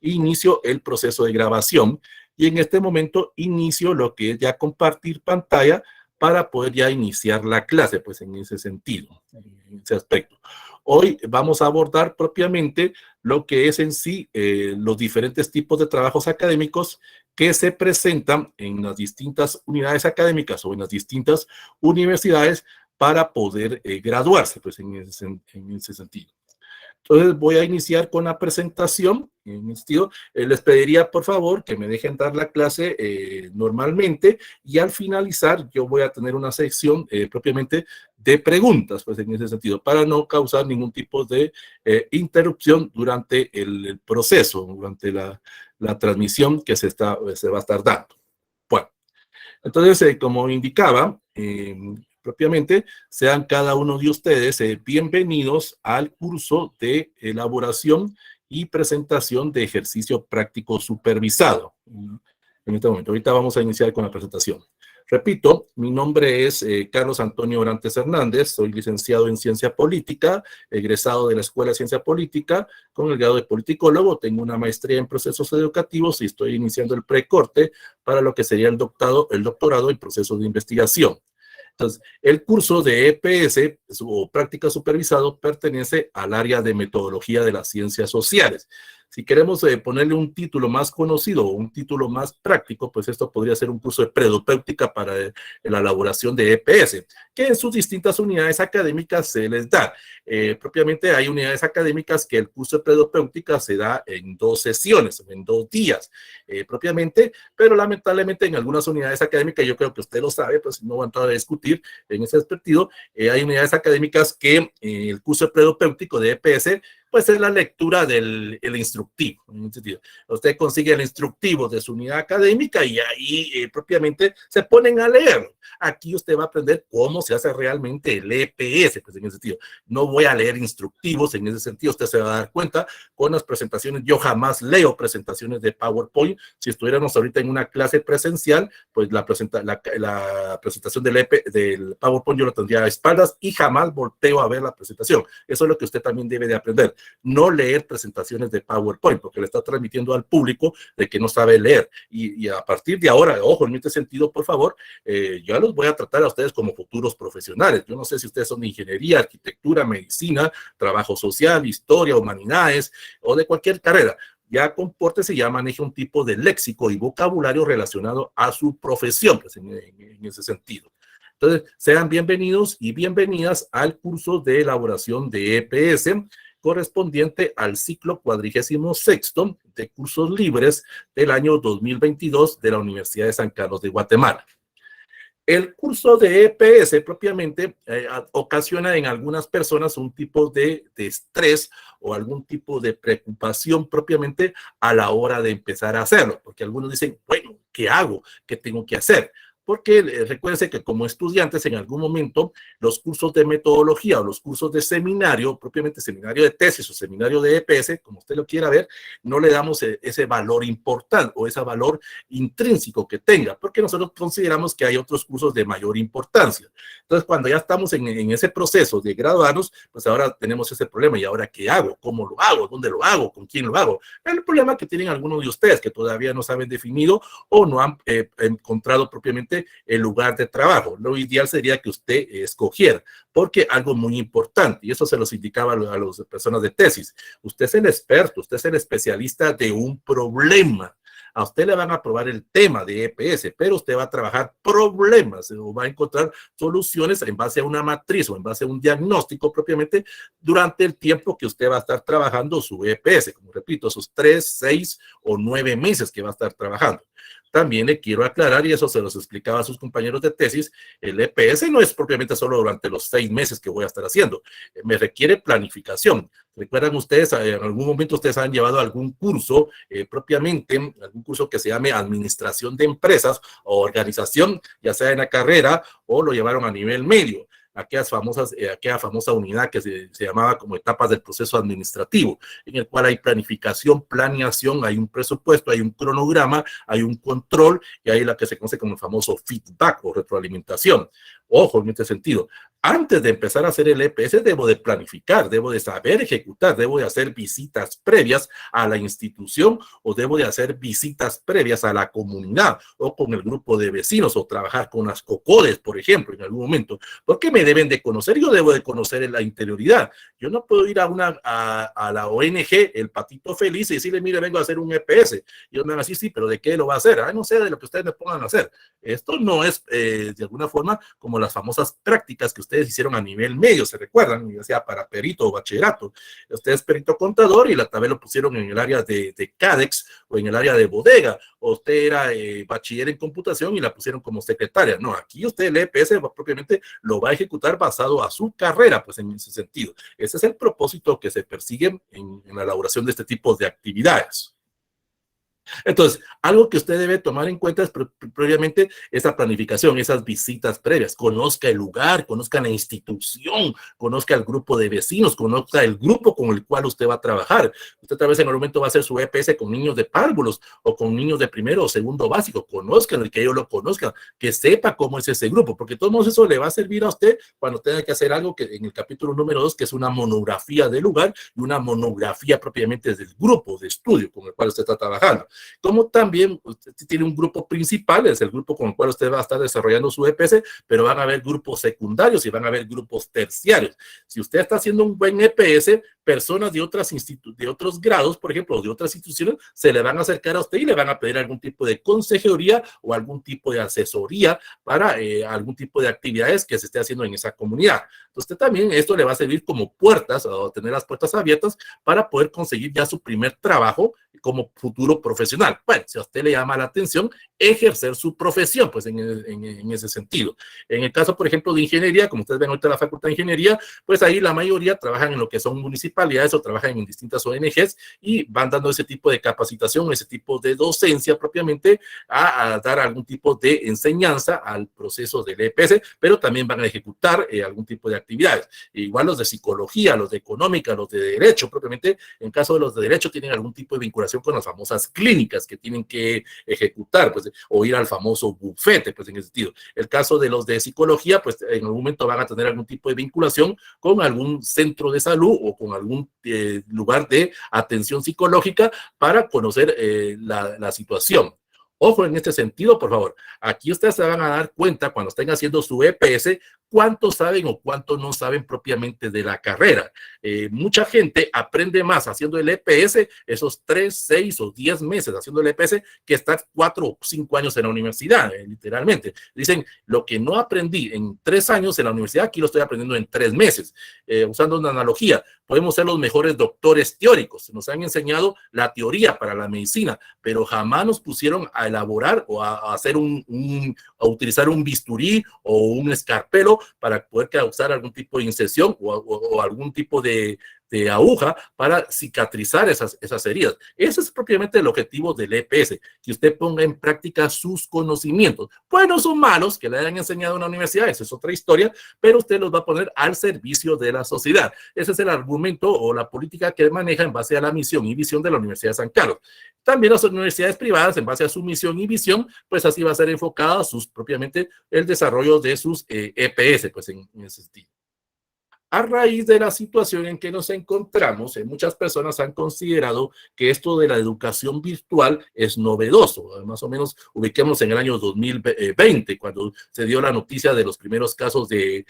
inicio el proceso de grabación y en este momento inicio lo que es ya compartir pantalla para poder ya iniciar la clase, pues en ese sentido, en ese aspecto. Hoy vamos a abordar propiamente lo que es en sí los diferentes tipos de trabajos académicos que se presentan en las distintas unidades académicas o en las distintas universidades para poder graduarse, pues en ese sentido. Entonces voy a iniciar con la presentación. En este sentido, les pediría por favor que me dejen dar la clase normalmente y al finalizar yo voy a tener una sección propiamente de preguntas, pues en ese sentido, para no causar ningún tipo de interrupción durante el proceso, durante la transmisión que se va a estar dando. Bueno, entonces, como indicaba, propiamente, sean cada uno de ustedes bienvenidos al curso de elaboración y presentación de ejercicio práctico supervisado. En este momento, ahorita vamos a iniciar con la presentación. Repito, mi nombre es Carlos Antonio Orantes Hernández, soy licenciado en Ciencia Política, egresado de la Escuela de Ciencia Política, con el grado de politicólogo, tengo una maestría en procesos educativos y estoy iniciando el precorte para lo que sería el doctorado en procesos de investigación. Entonces, el curso de EPS o práctica supervisado pertenece al área de metodología de las ciencias sociales. Si queremos ponerle un título más conocido o un título más práctico, pues esto podría ser un curso de predopéutica para la elaboración de EPS, que en sus distintas unidades académicas se les da. Propiamente hay unidades académicas que el curso de predopéutica se da en 2 sesiones, en 2 días, propiamente, pero lamentablemente en algunas unidades académicas, yo creo que usted lo sabe, pues no van a entrar a discutir en ese aspecto, hay unidades académicas que el curso de predopéutico de EPS pues es la lectura del instructivo. En ese sentido, usted consigue el instructivo de su unidad académica y ahí propiamente se ponen a leer. Aquí usted va a aprender cómo se hace realmente el EPS, pues en ese sentido. No voy a leer instructivos en ese sentido, usted se va a dar cuenta con las presentaciones. Yo jamás leo presentaciones de PowerPoint. Si estuviéramos ahorita en una clase presencial, pues la presentación del PowerPoint yo lo tendría a espaldas y jamás volteo a ver la presentación. Eso es lo que usted también debe de aprender. No leer presentaciones de PowerPoint, porque le está transmitiendo al público de que no sabe leer. Y a partir de ahora, ojo, en este sentido, por favor, yo los voy a tratar a ustedes como futuros profesionales. Yo no sé si ustedes son de ingeniería, arquitectura, medicina, trabajo social, historia, humanidades o de cualquier carrera. Ya compórtese y ya maneje un tipo de léxico y vocabulario relacionado a su profesión, pues en ese sentido. Entonces, sean bienvenidos y bienvenidas al curso de elaboración de EPS, correspondiente al ciclo 46º de cursos libres del año 2022 de la Universidad de San Carlos de Guatemala. El curso de EPS propiamente ocasiona en algunas personas un tipo de estrés o algún tipo de preocupación propiamente a la hora de empezar a hacerlo, porque algunos dicen, bueno, ¿qué hago? ¿Qué tengo que hacer? Porque recuérdense que como estudiantes en algún momento los cursos de metodología o los cursos de seminario, propiamente seminario de tesis o seminario de EPS, como usted lo quiera ver, no le damos ese valor importante o ese valor intrínseco que tenga, porque nosotros consideramos que hay otros cursos de mayor importancia. Entonces, cuando ya estamos en ese proceso de graduarnos, pues ahora tenemos ese problema. ¿Y ahora qué hago? ¿Cómo lo hago? ¿Dónde lo hago? ¿Con quién lo hago? El problema que tienen algunos de ustedes que todavía no saben definido o no han encontrado propiamente el lugar de trabajo. Lo ideal sería que usted escogiera, porque algo muy importante, y eso se los indicaba a las personas de tesis, usted es el experto, usted es el especialista de un problema. A usted le van a probar el tema de EPS, pero usted va a trabajar problemas o va a encontrar soluciones en base a una matriz o en base a un diagnóstico propiamente durante el tiempo que usted va a estar trabajando su EPS. Como repito, esos 3, 6 o 9 meses que va a estar trabajando. También le quiero aclarar, y eso se los explicaba a sus compañeros de tesis, el EPS no es propiamente solo durante los 6 meses que voy a estar haciendo, me requiere planificación. ¿Recuerdan ustedes, en algún momento ustedes han llevado algún curso propiamente, algún curso que se llame administración de empresas o organización, ya sea en la carrera o lo llevaron a nivel medio? aquella famosa unidad que se llamaba como etapas del proceso administrativo, en el cual hay planificación, planeación, hay un presupuesto, hay un cronograma, hay un control y hay la que se conoce como el famoso feedback o retroalimentación. Ojo, en este sentido, antes de empezar a hacer el EPS debo de planificar, debo de saber ejecutar, debo de hacer visitas previas a la institución o debo de hacer visitas previas a la comunidad o con el grupo de vecinos o trabajar con las COCODES, por ejemplo, en algún momento, porque me deben de conocer, yo debo de conocer en la interioridad. Yo no puedo ir a la ONG, el Patito Feliz, y decirle, mire, vengo a hacer un EPS. Y ellos me van a decir, sí, pero ¿de qué lo va a hacer? No sé, de lo que ustedes me pongan a hacer. Esto no es, de alguna forma, como las famosas prácticas que ustedes hicieron a nivel medio, ¿se recuerdan? Ya sea para perito o bachillerato. Usted es perito contador y la tal vez lo pusieron en el área de CADEX o en el área de bodega. O usted era bachiller en computación y la pusieron como secretaria. No, aquí usted el EPS propiamente lo va a ejecutar basado a su carrera, pues en ese sentido. Ese es el propósito que se persigue en la elaboración de este tipo de actividades. Entonces, algo que usted debe tomar en cuenta es previamente esa planificación, esas visitas previas. Conozca el lugar, conozca la institución, conozca el grupo de vecinos, conozca el grupo con el cual usted va a trabajar. Usted tal vez en algún momento va a hacer su EPS con niños de párvulos o con niños de primero o segundo básico. Conozcan, el que ellos lo conozcan, que sepa cómo es ese grupo, porque todo eso le va a servir a usted cuando tenga que hacer algo que en el capítulo número 2, que es una monografía del lugar y una monografía propiamente del grupo de estudio con el cual usted está trabajando. Como también usted tiene un grupo principal, es el grupo con el cual usted va a estar desarrollando su EPS, pero van a haber grupos secundarios y van a haber grupos terciarios. Si usted está haciendo un buen EPS, personas de otros grados, por ejemplo, de otras instituciones, se le van a acercar a usted y le van a pedir algún tipo de consejería o algún tipo de asesoría para algún tipo de actividades que se esté haciendo en esa comunidad. Entonces también esto le va a servir como puertas, o tener las puertas abiertas para poder conseguir ya su primer trabajo como futuro profesional. Bueno, si a usted le llama la atención, ejercer su profesión, pues en ese sentido. En el caso, por ejemplo, de ingeniería, como ustedes ven ahorita la Facultad de Ingeniería, pues ahí la mayoría trabajan en lo que son municipalidades o trabajan en distintas ONGs y van dando ese tipo de capacitación, ese tipo de docencia propiamente a dar algún tipo de enseñanza al proceso del EPS, pero también van a ejecutar algún tipo de actividades. Igual los de psicología, los de económica, los de derecho, propiamente, en caso de los de derecho, tienen algún tipo de vinculación con las famosas clínicas que tienen que ejecutar, pues, o ir al famoso bufete, pues, en ese sentido. El caso de los de psicología, pues, en algún momento van a tener algún tipo de vinculación con algún centro de salud o con algún lugar de atención psicológica para conocer la situación. Ojo en este sentido, por favor. Aquí ustedes se van a dar cuenta cuando estén haciendo su EPS cuánto saben o cuánto no saben propiamente de la carrera. Mucha gente aprende más haciendo el EPS esos 3, 6 o 10 meses haciendo el EPS que estar 4 o 5 años en la universidad, literalmente. Dicen, lo que no aprendí en 3 años en la universidad, aquí lo estoy aprendiendo en 3 meses. Usando una analogía, podemos ser los mejores doctores teóricos. Nos han enseñado la teoría para la medicina, pero jamás nos pusieron a elaborar o a hacer a utilizar un bisturí o un escarpelo para poder causar algún tipo de incisión o algún tipo de aguja para cicatrizar esas heridas. Ese es propiamente el objetivo del EPS, que usted ponga en práctica sus conocimientos. Buenos o malos que le hayan enseñado en la universidad, eso es otra historia, pero usted los va a poner al servicio de la sociedad. Ese es el argumento o la política que maneja en base a la misión y visión de la Universidad de San Carlos. También las universidades privadas, en base a su misión y visión, pues así va a ser enfocada propiamente el desarrollo de sus EPS, pues en ese sentido. A raíz de la situación en que nos encontramos, muchas personas han considerado que esto de la educación virtual es novedoso. Más o menos ubiquemos en el año 2020, cuando se dio la noticia de los primeros casos de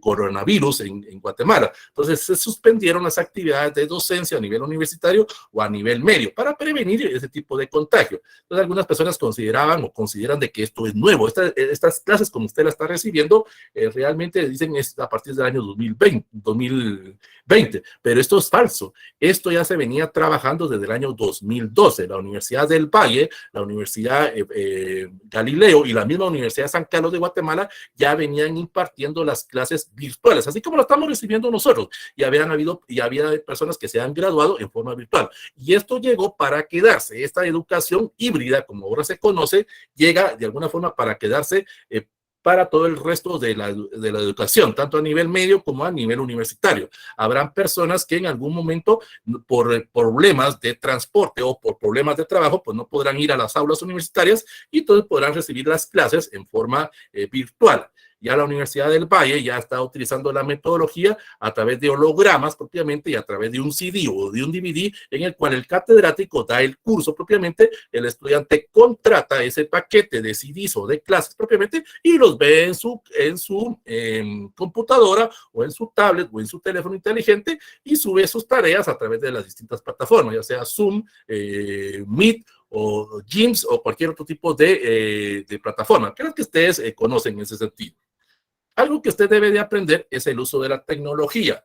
coronavirus en Guatemala. Entonces se suspendieron las actividades de docencia a nivel universitario o a nivel medio para prevenir ese tipo de contagio. Entonces algunas personas consideraban o consideran de que esto es nuevo. Estas clases, como usted la está recibiendo, realmente dicen es a partir del año 2020, pero esto es falso. Esto ya se venía trabajando desde el año 2012. La Universidad del Valle, la Universidad Galileo y la misma Universidad de San Carlos de Guatemala ya venían impartiendo las clases virtuales, así como lo estamos recibiendo nosotros. Y había personas que se han graduado en forma virtual. Y esto llegó para quedarse. Esta educación híbrida, como ahora se conoce, llega de alguna forma para quedarse para todo el resto de la educación, tanto a nivel medio como a nivel universitario. Habrán personas que en algún momento, por problemas de transporte o por problemas de trabajo, pues no podrán ir a las aulas universitarias y entonces podrán recibir las clases en forma virtual. Ya la Universidad del Valle ya está utilizando la metodología a través de hologramas propiamente y a través de un CD o de un DVD en el cual el catedrático da el curso propiamente, el estudiante contrata ese paquete de CDs o de clases propiamente y los ve en su computadora o en su tablet o en su teléfono inteligente y sube sus tareas a través de las distintas plataformas, ya sea Zoom, Meet o Teams o cualquier otro tipo de plataforma. Creo que ustedes conocen en ese sentido. Algo que usted debe de aprender es el uso de la tecnología.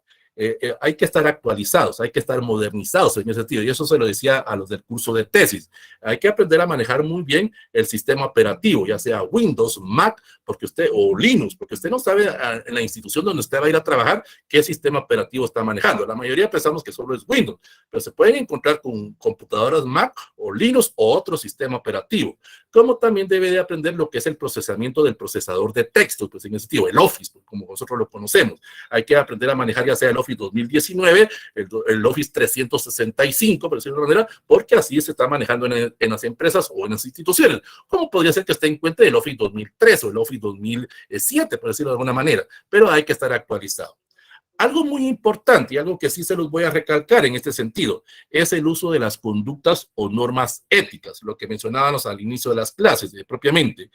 Hay que estar actualizados, hay que estar modernizados en ese sentido. Y eso se lo decía a los del curso de tesis. Hay que aprender a manejar muy bien el sistema operativo, ya sea Windows, Mac, porque usted, o Linux, porque usted no sabe en la institución donde usted va a ir a trabajar qué sistema operativo está manejando. La mayoría pensamos que solo es Windows, pero se pueden encontrar con computadoras Mac o Linux o otro sistema operativo. Como también debe de aprender lo que es el procesamiento del procesador de texto, pues en ese sentido, el Office, pues, como nosotros lo conocemos. Hay que aprender a manejar ya sea el Office 2019, el Office 365, por decirlo de alguna manera, porque así se está manejando en las empresas o en las instituciones. ¿Cómo podría ser que esté en cuenta el Office 2003 o el Office 2007, por decirlo de alguna manera? Pero hay que estar actualizado. Algo muy importante y algo que sí se los voy a recalcar en este sentido es el uso de las conductas o normas éticas, lo que mencionábamos al inicio de las clases propiamente.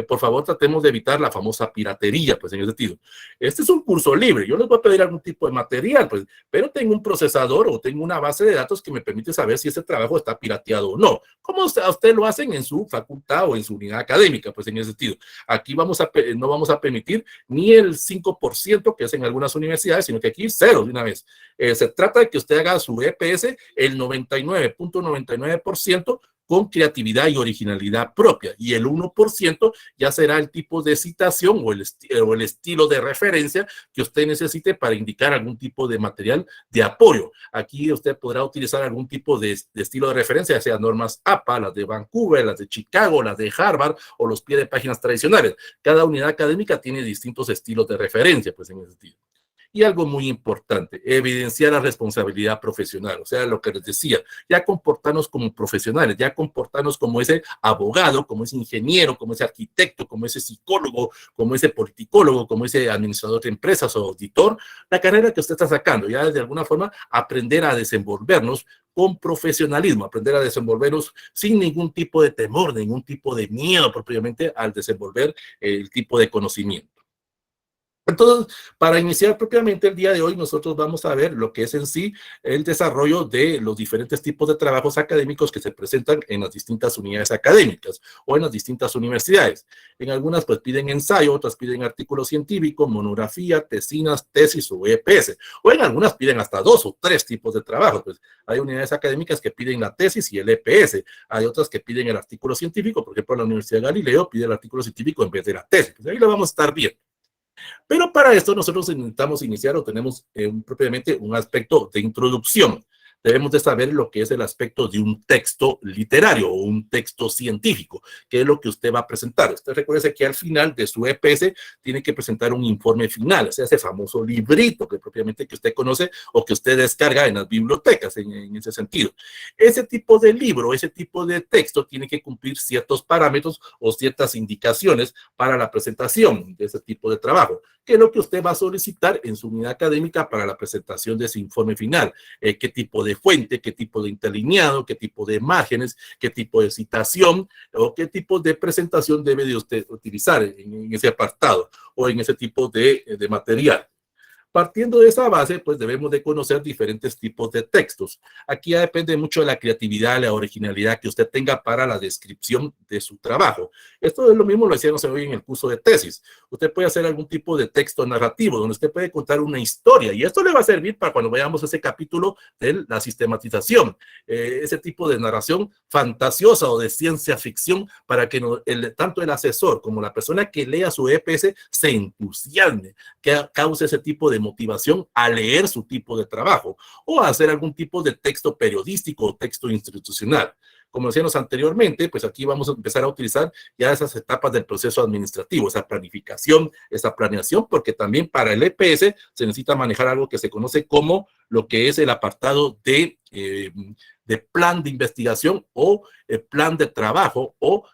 Por favor, tratemos de evitar la famosa piratería, pues en ese sentido. Este es un curso libre, yo les voy a pedir algún tipo de material, pues, pero tengo un procesador o tengo una base de datos que me permite saber si ese trabajo está pirateado o no. ¿Cómo usted lo hacen en su facultad o en su unidad académica? Pues en ese sentido. Aquí no vamos a permitir ni el 5% que es en algunas universidades, sino que aquí cero de una vez. Se trata de que usted haga su EPS el 99.99% con creatividad y originalidad propia, y el 1% ya será el tipo de citación o el estilo de referencia que usted necesite para indicar algún tipo de material de apoyo. Aquí usted podrá utilizar algún tipo de estilo de referencia, ya sea normas APA, las de Vancouver, las de Chicago, las de Harvard o los pies de páginas tradicionales. Cada unidad académica tiene distintos estilos de referencia, pues en ese sentido. Y algo muy importante, evidenciar la responsabilidad profesional, o sea, lo que les decía, ya comportarnos como profesionales, ya comportarnos como ese abogado, como ese ingeniero, como ese arquitecto, como ese psicólogo, como ese politicólogo, como ese administrador de empresas o auditor, la carrera que usted está sacando, ya de alguna forma aprender a desenvolvernos con profesionalismo, aprender a desenvolvernos sin ningún tipo de temor, ningún tipo de miedo propiamente al desenvolver el tipo de conocimiento. Entonces, para iniciar propiamente el día de hoy, nosotros vamos a ver lo que es en sí el desarrollo de los diferentes tipos de trabajos académicos que se presentan en las distintas unidades académicas o en las distintas universidades. En algunas pues piden ensayo, otras piden artículo científico, monografía, tesinas, tesis o EPS, o en algunas piden hasta 2 o 3 tipos de trabajos. Pues hay unidades académicas que piden la tesis y el EPS, hay otras que piden el artículo científico, por ejemplo, la Universidad de Galileo pide el artículo científico en vez de la tesis. Pues ahí lo vamos a estar viendo. Pero para esto nosotros necesitamos iniciar o tenemos propiamente un aspecto de introducción. Debemos de saber lo que es el aspecto de un texto literario o un texto científico, que es lo que usted va a presentar. Usted recuerde que al final de su EPS tiene que presentar un informe final, o sea, ese famoso librito que propiamente que usted conoce o que usted descarga en las bibliotecas en ese sentido. Ese tipo de libro, ese tipo de texto tiene que cumplir ciertos parámetros o ciertas indicaciones para la presentación de ese tipo de trabajo, que es lo que usted va a solicitar en su unidad académica para la presentación de ese informe final. Qué tipo de fuente, qué tipo de interlineado, qué tipo de márgenes, qué tipo de citación o qué tipo de presentación debe de usted utilizar en ese apartado o en ese tipo de material. Partiendo de esa base, pues debemos de conocer diferentes tipos de textos. Aquí ya depende mucho de la creatividad, la originalidad que usted tenga para la descripción de su trabajo. Esto es lo mismo, lo decíamos hoy en el curso de tesis. Usted puede hacer algún tipo de texto narrativo donde usted puede contar una historia y esto le va a servir para cuando veamos ese capítulo de la sistematización, ese tipo de narración fantasiosa o de ciencia ficción para que tanto el asesor como la persona que lea su EPS se entusiasme, que cause ese tipo de motivación a leer su tipo de trabajo o a hacer algún tipo de texto periodístico o texto institucional. como decíamos anteriormente, pues aquí vamos a empezar a utilizar ya esas etapas del proceso administrativo, esa planificación, esa planeación, porque también para el EPS se necesita manejar algo que se conoce como lo que es el apartado de plan de investigación o plan de trabajo o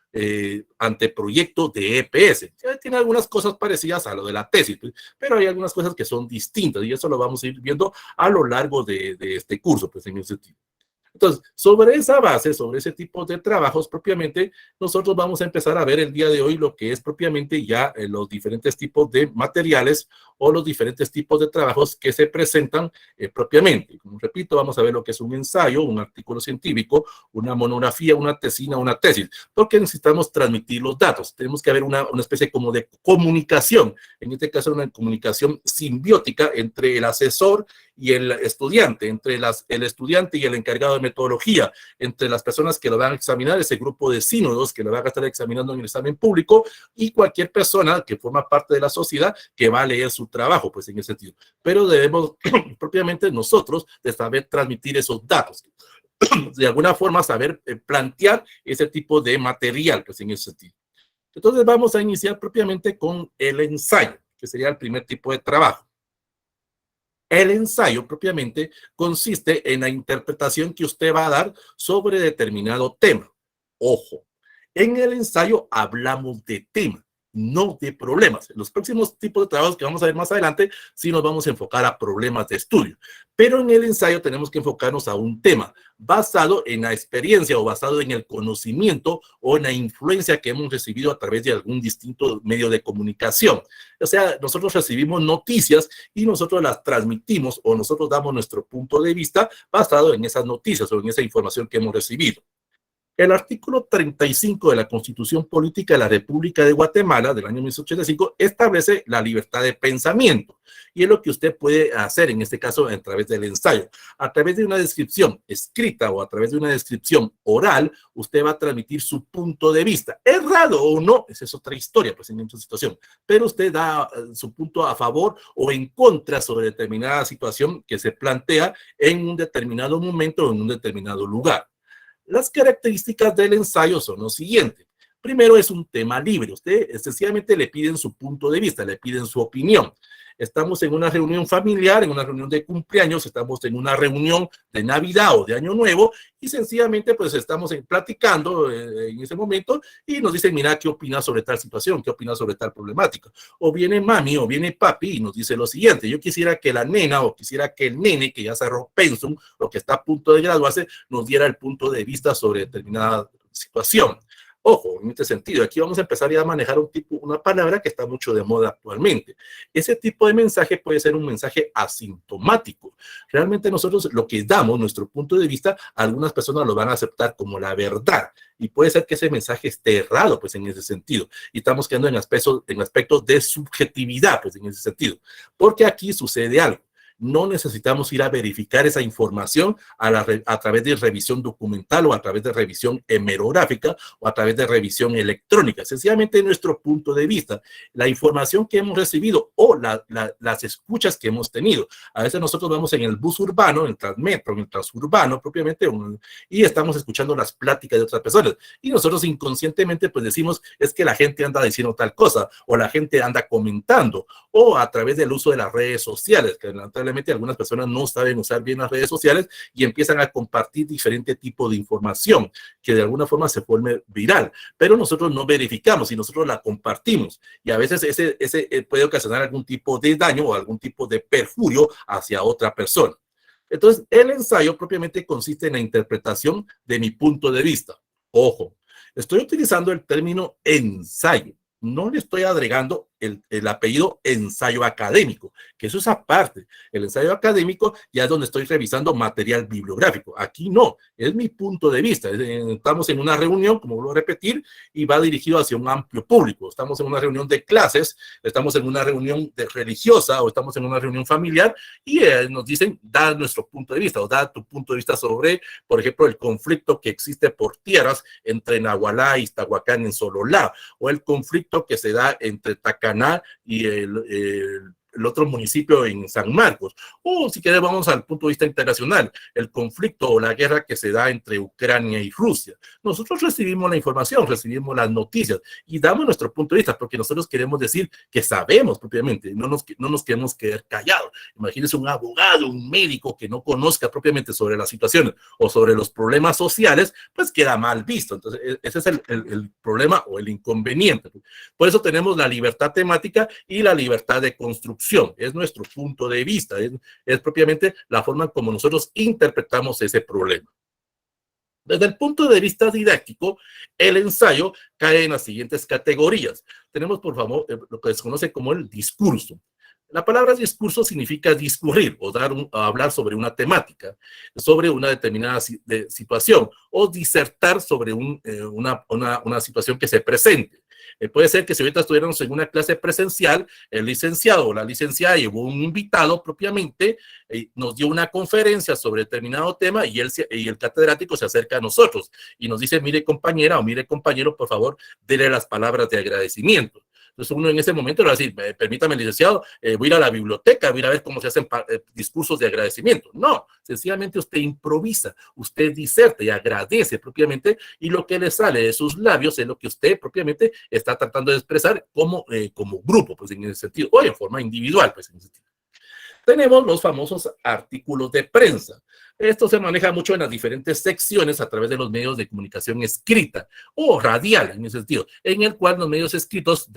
anteproyecto de EPS. Tiene algunas cosas parecidas a lo de la tesis, pero hay algunas cosas que son distintas y eso lo vamos a ir viendo a lo largo de este curso, pues en ese sentido. Entonces, sobre esa base, sobre ese tipo de trabajos propiamente, nosotros vamos a empezar a ver el día de hoy lo que es propiamente ya los diferentes tipos de materiales o los diferentes tipos de trabajos que se presentan propiamente. Como repito, vamos a ver lo que es un ensayo, un artículo científico, una monografía, una tesina, una tesis, porque necesitamos transmitir los datos. Tenemos que haber una especie como de comunicación, en este caso una comunicación simbiótica entre el asesor y el estudiante, entre el estudiante y el encargado de metodología, entre las personas que lo van a examinar, ese grupo de sínodos que lo van a estar examinando en el examen público y cualquier persona que forma parte de la sociedad que va a leer su trabajo, pues en ese sentido. Pero debemos propiamente nosotros de saber transmitir esos datos, de alguna forma saber plantear ese tipo de material, pues en ese sentido. Entonces vamos a iniciar propiamente con el ensayo, que sería el primer tipo de trabajo. El ensayo propiamente consiste en la interpretación que usted va a dar sobre determinado tema. Ojo, en el ensayo hablamos de tema, no de problemas. En los próximos tipos de trabajos que vamos a ver más adelante, sí nos vamos a enfocar a problemas de estudio. Pero en el ensayo tenemos que enfocarnos a un tema basado en la experiencia o basado en el conocimiento o en la influencia que hemos recibido a través de algún distinto medio de comunicación. O sea, nosotros recibimos noticias y nosotros las transmitimos o nosotros damos nuestro punto de vista basado en esas noticias o en esa información que hemos recibido. El artículo 35 de la Constitución Política de la República de Guatemala del año 1985 establece la libertad de pensamiento y es lo que usted puede hacer en este caso a través del ensayo. A través de una descripción escrita o a través de una descripción oral, usted va a transmitir su punto de vista. ¿Errado o no? Esa es otra historia, pues en esta situación. Pero usted da su punto a favor o en contra sobre determinada situación que se plantea en un determinado momento o en un determinado lugar. Las características del ensayo son lo siguiente. Primero, es un tema libre. Usted sencillamente le piden su punto de vista, le piden su opinión. Estamos en una reunión familiar, en una reunión de cumpleaños, estamos en una reunión de Navidad o de Año Nuevo y sencillamente pues estamos platicando en ese momento y nos dicen, mira, ¿qué opinas sobre tal situación? ¿Qué opinas sobre tal problemática? O viene mami o viene papi y nos dice lo siguiente, yo quisiera que la nena o quisiera que el nene que ya cerró pensum o que está a punto de graduarse nos diera el punto de vista sobre determinada situación. Ojo, en este sentido, aquí vamos a empezar ya a manejar una palabra que está mucho de moda actualmente. Ese tipo de mensaje puede ser un mensaje asintomático. Realmente nosotros lo que damos, nuestro punto de vista, algunas personas lo van a aceptar como la verdad. Y puede ser que ese mensaje esté errado, pues en ese sentido. Y estamos quedando en aspectos de subjetividad, pues en ese sentido. Porque aquí sucede algo. No necesitamos ir a verificar esa información a través de revisión documental o a través de revisión hemerográfica o a través de revisión electrónica. Sencillamente nuestro punto de vista, la información que hemos recibido o las escuchas que hemos tenido. A veces nosotros vamos en el bus urbano, en el transmetro, en el transurbano propiamente, y estamos escuchando las pláticas de otras personas. Y nosotros inconscientemente pues decimos, es que la gente anda diciendo tal cosa o la gente anda comentando o a través del uso de las redes sociales, que lamentablemente algunas personas no saben usar bien las redes sociales y empiezan a compartir diferente tipo de información que de alguna forma se vuelve viral, pero nosotros no verificamos y nosotros la compartimos y a veces ese puede ocasionar algún tipo de daño o algún tipo de perjurio hacia otra persona. Entonces, el ensayo propiamente consiste en la interpretación de mi punto de vista. Ojo, estoy utilizando el término ensayo. No le estoy agregando el apellido ensayo académico, que eso es aparte. El ensayo académico ya es donde estoy revisando material bibliográfico. Aquí no, es mi punto de vista. Estamos en una reunión, como vuelvo a repetir, y va dirigido hacia un amplio público. Estamos en una reunión de clases, estamos en una reunión religiosa o estamos en una reunión familiar y nos dicen, da nuestro punto de vista o da tu punto de vista sobre, por ejemplo, el conflicto que existe por tierras entre Nahualá y Iztahuacán en Sololá o el conflicto que se da entre Tacaná y el otro municipio en San Marcos. O si queremos, vamos al punto de vista internacional, el conflicto o la guerra que se da entre Ucrania y Rusia. Nosotros recibimos la información, recibimos las noticias y damos nuestro punto de vista porque nosotros queremos decir que sabemos propiamente, no nos queremos quedar callados. Imagínense un abogado, un médico que no conozca propiamente sobre las situaciones o sobre los problemas sociales, pues queda mal visto. Entonces, ese es el problema o el inconveniente. Por eso tenemos la libertad temática y la libertad de construcción. Es nuestro punto de vista, es propiamente la forma como nosotros interpretamos ese problema. Desde el punto de vista didáctico, el ensayo cae en las siguientes categorías. Tenemos, por favor, lo que se conoce como el discurso. La palabra discurso significa discurrir o hablar sobre una temática, sobre una determinada situación o disertar sobre una situación que se presente. Puede ser que si ahorita estuviéramos en una clase presencial, el licenciado o la licenciada llevó un invitado propiamente, nos dio una conferencia sobre determinado tema y el catedrático se acerca a nosotros y nos dice, mire compañera o mire compañero, por favor, dele las palabras de agradecimiento. Entonces uno en ese momento le va a decir, permítame licenciado, voy a ir a la biblioteca, voy a ir a ver cómo se hacen discursos de agradecimiento. No, sencillamente usted improvisa, usted diserta y agradece propiamente y lo que le sale de sus labios es lo que usted propiamente está tratando de expresar como grupo, pues en ese sentido, o en forma individual, pues en ese sentido. Tenemos los famosos artículos de prensa. Esto se maneja mucho en las diferentes secciones a través de los medios de comunicación escrita o radial, en ese sentido, en el cual los medios escritos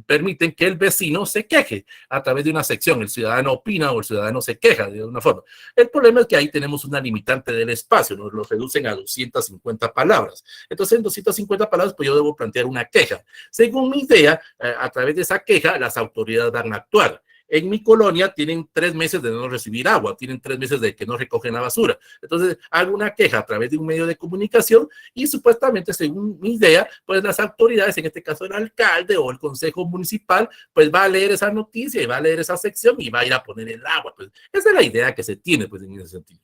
permiten que el vecino se queje a través de una sección. El ciudadano opina o el ciudadano se queja de una forma. El problema es que ahí tenemos una limitante del espacio, nos lo reducen a 250 palabras. Entonces, en 250 palabras, pues yo debo plantear una queja. Según mi idea, a través de esa queja, las autoridades van a actuar. En mi colonia tienen 3 meses de no recibir agua, tienen 3 meses de que no recogen la basura. Entonces, hago una queja a través de un medio de comunicación y supuestamente, según mi idea, pues las autoridades, en este caso el alcalde o el consejo municipal, pues va a leer esa noticia y va a leer esa sección y va a ir a poner el agua. Pues esa es la idea que se tiene, pues en ese sentido.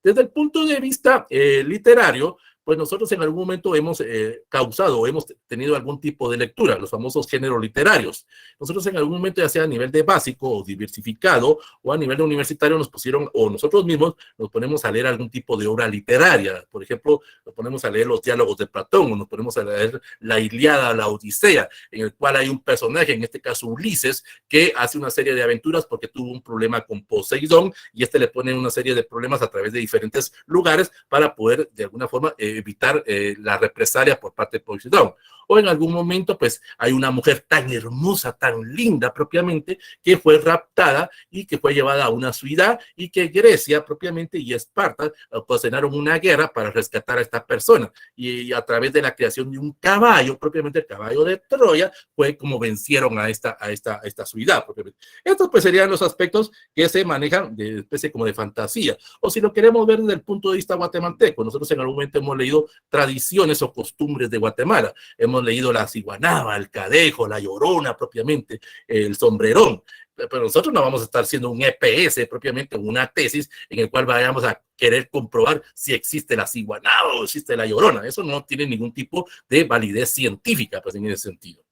Desde el punto de vista literario, pues nosotros en algún momento hemos causado o hemos tenido algún tipo de lectura, los famosos géneros literarios. Nosotros en algún momento, ya sea a nivel de básico o diversificado o a nivel de universitario, nos pusieron, o nosotros mismos nos ponemos a leer algún tipo de obra literaria. Por ejemplo, nos ponemos a leer los diálogos de Platón o nos ponemos a leer la Ilíada, la Odisea, en el cual hay un personaje, en este caso Ulises, que hace una serie de aventuras porque tuvo un problema con Poseidón y le pone una serie de problemas a través de diferentes lugares para poder de alguna forma evitar la represalia por parte de Poseidón. O en algún momento, pues, hay una mujer tan hermosa, tan linda propiamente, que fue raptada y que fue llevada a una ciudad y que Grecia propiamente y Esparta ocasionaron una guerra para rescatar a esta persona. Y a través de la creación de un caballo, propiamente el caballo de Troya, fue como vencieron a esta ciudad. Propiamente. Estos, pues, serían los aspectos que se manejan de especie como de fantasía. O si lo queremos ver desde el punto de vista guatemalteco, nosotros en algún momento hemos leído tradiciones o costumbres de Guatemala. Hemos leído la ciguanaba, el cadejo, la llorona propiamente, el sombrerón. Pero nosotros no vamos a estar haciendo un EPS propiamente, una tesis en el cual vayamos a querer comprobar si existe la ciguanaba o existe la llorona. Eso no tiene ningún tipo de validez científica, pues en ese sentido.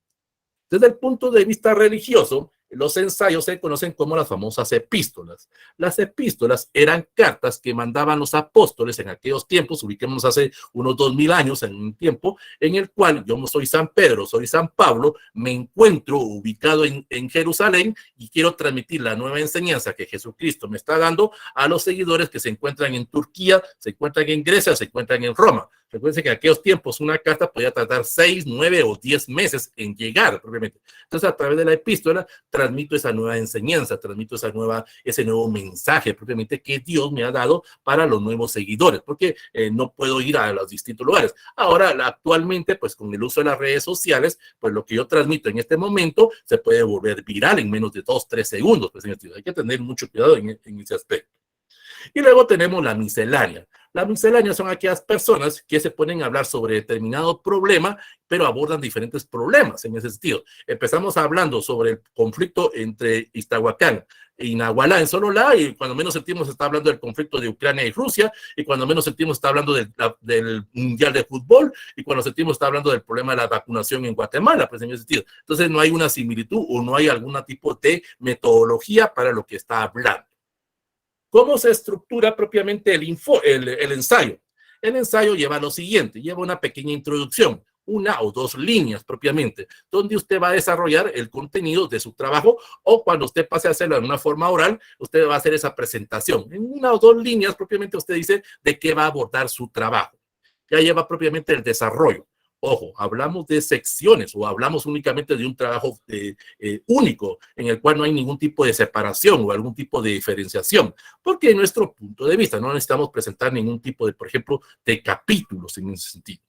Desde el punto de vista religioso, los ensayos se conocen como las famosas epístolas. Las epístolas eran cartas que mandaban los apóstoles en aquellos tiempos, ubiquémonos hace unos 2000 años en un tiempo, en el cual yo no soy San Pedro, soy San Pablo, me encuentro ubicado en Jerusalén y quiero transmitir la nueva enseñanza que Jesucristo me está dando a los seguidores que se encuentran en Turquía, se encuentran en Grecia, se encuentran en Roma. Recuerden que en aquellos tiempos una carta podía tardar 6, 9 o 10 meses en llegar, propiamente. Entonces, a través de la epístola, transmito esa nueva enseñanza, transmito ese nuevo mensaje, propiamente, que Dios me ha dado para los nuevos seguidores, porque no puedo ir a los distintos lugares. Ahora, actualmente, pues con el uso de las redes sociales, pues lo que yo transmito en este momento se puede volver viral en menos de 2, 3 segundos. Pues, hay que tener mucho cuidado en ese aspecto. Y luego tenemos la miscelánea. La miscelánea son aquellas personas que se ponen a hablar sobre determinado problema, pero abordan diferentes problemas en ese sentido. Empezamos hablando sobre el conflicto entre Iztahuacán y Nahualá en Sololá, y cuando menos sentimos está hablando del conflicto de Ucrania y Rusia, y cuando menos sentimos está hablando del Mundial de Fútbol, y cuando sentimos está hablando del problema de la vacunación en Guatemala, pues en ese sentido. Entonces no hay una similitud o no hay algún tipo de metodología para lo que está hablando. ¿Cómo se estructura propiamente el ensayo? El ensayo lleva lo siguiente, lleva una pequeña introducción, una o dos líneas propiamente, donde usted va a desarrollar el contenido de su trabajo, o cuando usted pase a hacerlo en una forma oral, usted va a hacer esa presentación. En una o dos líneas propiamente usted dice de qué va a abordar su trabajo. Ya lleva propiamente el desarrollo. Ojo, hablamos de secciones o hablamos únicamente de un trabajo único en el cual no hay ningún tipo de separación o algún tipo de diferenciación, porque en nuestro punto de vista no necesitamos presentar ningún tipo de, por ejemplo, de capítulos en ese sentido.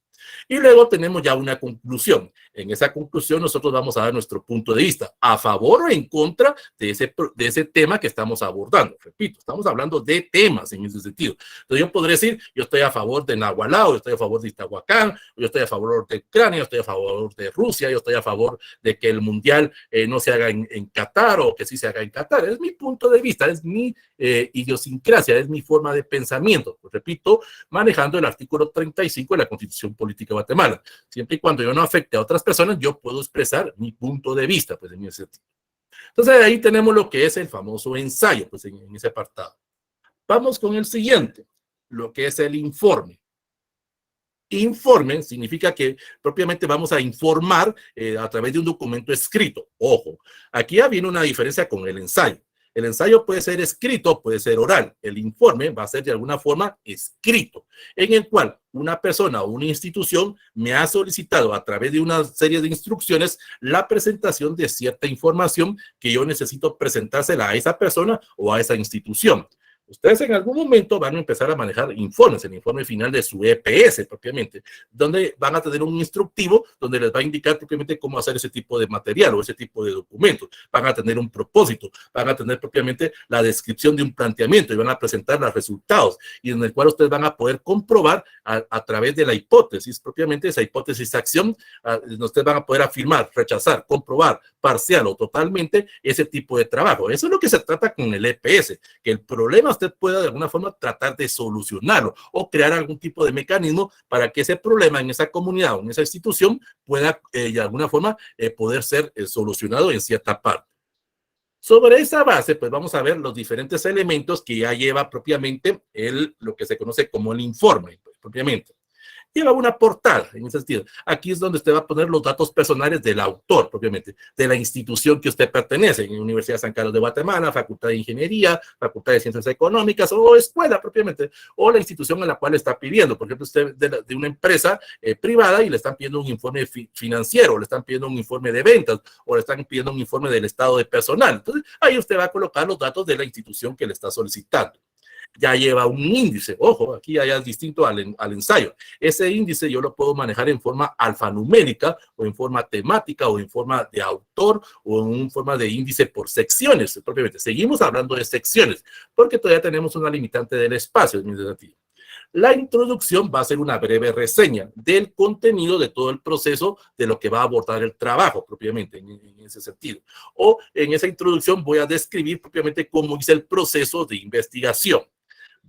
Y luego tenemos ya una conclusión. En esa conclusión nosotros vamos a dar nuestro punto de vista, a favor o en contra de ese tema que estamos abordando. Repito, estamos hablando de temas en ese sentido. Entonces yo podré decir, yo estoy a favor de Nahualá, yo estoy a favor de Iztahuacán, yo estoy a favor de Ucrania, yo estoy a favor de Rusia, yo estoy a favor de que el Mundial no se haga en Qatar o que sí se haga en Qatar. Es mi punto de vista, es mi idiosincrasia, es mi forma de pensamiento. Pues, repito, manejando el artículo 35 de la Constitución Política de Guatemala. Siempre y cuando yo no afecte a otras personas, yo puedo expresar mi punto de vista, pues en ese sentido. Entonces ahí tenemos lo que es el famoso ensayo, pues en ese apartado. Vamos con el siguiente, lo que es el informe. Informe significa que propiamente vamos a informar a través de un documento escrito. Ojo, aquí ya viene una diferencia con el ensayo. El ensayo puede ser escrito, puede ser oral. El informe va a ser de alguna forma escrito, en el cual una persona o una institución me ha solicitado a través de una serie de instrucciones la presentación de cierta información que yo necesito presentársela a esa persona o a esa institución. Ustedes en algún momento van a empezar a manejar informes, el informe final de su EPS propiamente, donde van a tener un instructivo donde les va a indicar propiamente cómo hacer ese tipo de material o ese tipo de documentos. Van a tener un propósito, van a tener propiamente la descripción de un planteamiento y van a presentar los resultados y en el cual ustedes van a poder comprobar a través de la hipótesis, propiamente esa hipótesis de acción, ustedes van a poder afirmar, rechazar, comprobar, parcial o totalmente ese tipo de trabajo. Eso es lo que se trata con el EPS, que el problema usted pueda de alguna forma tratar de solucionarlo o crear algún tipo de mecanismo para que ese problema en esa comunidad o en esa institución pueda de alguna forma poder ser solucionado en cierta parte. Sobre esa base, pues vamos a ver los diferentes elementos que ya lleva propiamente lo que se conoce como el informe, pues, propiamente. Lleva una portada en ese sentido. Aquí es donde usted va a poner los datos personales del autor, propiamente, de la institución que usted pertenece, en Universidad San Carlos de Guatemala, Facultad de Ingeniería, Facultad de Ciencias Económicas o escuela propiamente, o la institución a la cual está pidiendo. Por ejemplo, usted de una empresa privada y le están pidiendo un informe financiero, le están pidiendo un informe de ventas o le están pidiendo un informe del estado de personal. Entonces, ahí usted va a colocar los datos de la institución que le está solicitando. Ya lleva un índice. Ojo, aquí ya es distinto al ensayo. Ese índice yo lo puedo manejar en forma alfanumérica o en forma temática o en forma de autor o en forma de índice por secciones propiamente. Seguimos hablando de secciones porque todavía tenemos una limitante del espacio en ese sentido. La introducción va a ser una breve reseña del contenido de todo el proceso de lo que va a abordar el trabajo propiamente en ese sentido. O en esa introducción voy a describir propiamente cómo hice el proceso de investigación.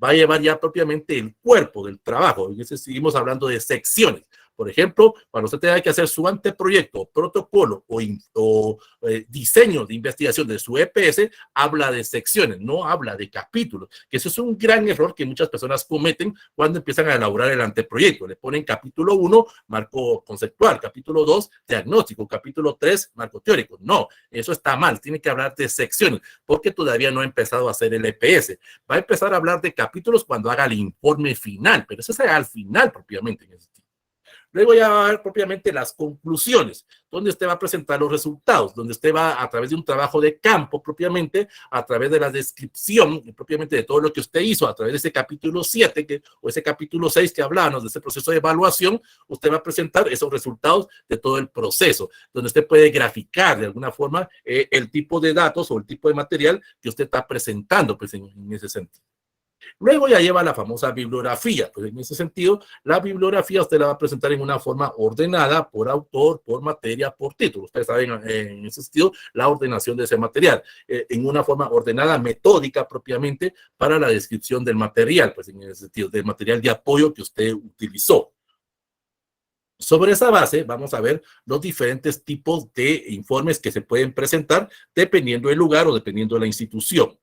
Va a llevar ya propiamente el cuerpo del trabajo. En ese seguimos hablando de secciones. Por ejemplo, cuando usted tenga que hacer su anteproyecto, protocolo o diseño de investigación de su EPS, habla de secciones, no habla de capítulos, que eso es un gran error que muchas personas cometen cuando empiezan a elaborar el anteproyecto. Le ponen capítulo 1, marco conceptual, capítulo 2, diagnóstico, capítulo 3, marco teórico. No, eso está mal, tiene que hablar de secciones, porque todavía no ha empezado a hacer el EPS. Va a empezar a hablar de capítulos cuando haga el informe final, pero eso es al final propiamente en ese sentido. Luego ya va a haber propiamente las conclusiones, donde usted va a presentar los resultados, donde usted va a través de un trabajo de campo propiamente, a través de la descripción propiamente de todo lo que usted hizo, a través de ese capítulo 7 o ese capítulo 6 que hablábamos de ese proceso de evaluación, usted va a presentar esos resultados de todo el proceso, donde usted puede graficar de alguna forma el tipo de datos o el tipo de material que usted está presentando pues, en ese sentido. Luego ya lleva la famosa bibliografía. Pues en ese sentido, la bibliografía usted la va a presentar en una forma ordenada por autor, por materia, por título. Ustedes saben en ese sentido la ordenación de ese material. En una forma ordenada, metódica propiamente para la descripción del material, pues en ese sentido, del material de apoyo que usted utilizó. Sobre esa base, vamos a ver los diferentes tipos de informes que se pueden presentar dependiendo del lugar o dependiendo de la institución.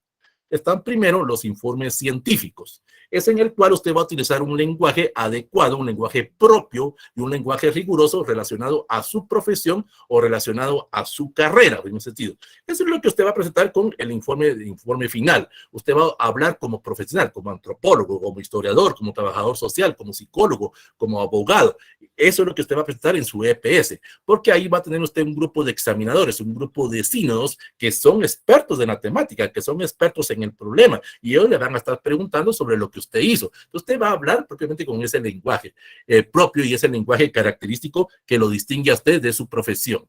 Están primero los informes científicos. Es en el cual usted va a utilizar un lenguaje adecuado, un lenguaje propio y un lenguaje riguroso relacionado a su profesión o relacionado a su carrera, en ese sentido. Eso es lo que usted va a presentar con el informe final. Usted va a hablar como profesional, como antropólogo, como historiador, como trabajador social, como psicólogo, como abogado. Eso es lo que usted va a presentar en su EPS, porque ahí va a tener usted un grupo de examinadores, un grupo de sínodos que son expertos de la temática, que son expertos en el problema, y ellos le van a estar preguntando sobre lo que usted hizo. Entonces, usted va a hablar propiamente con ese lenguaje propio y ese lenguaje característico que lo distingue a usted de su profesión.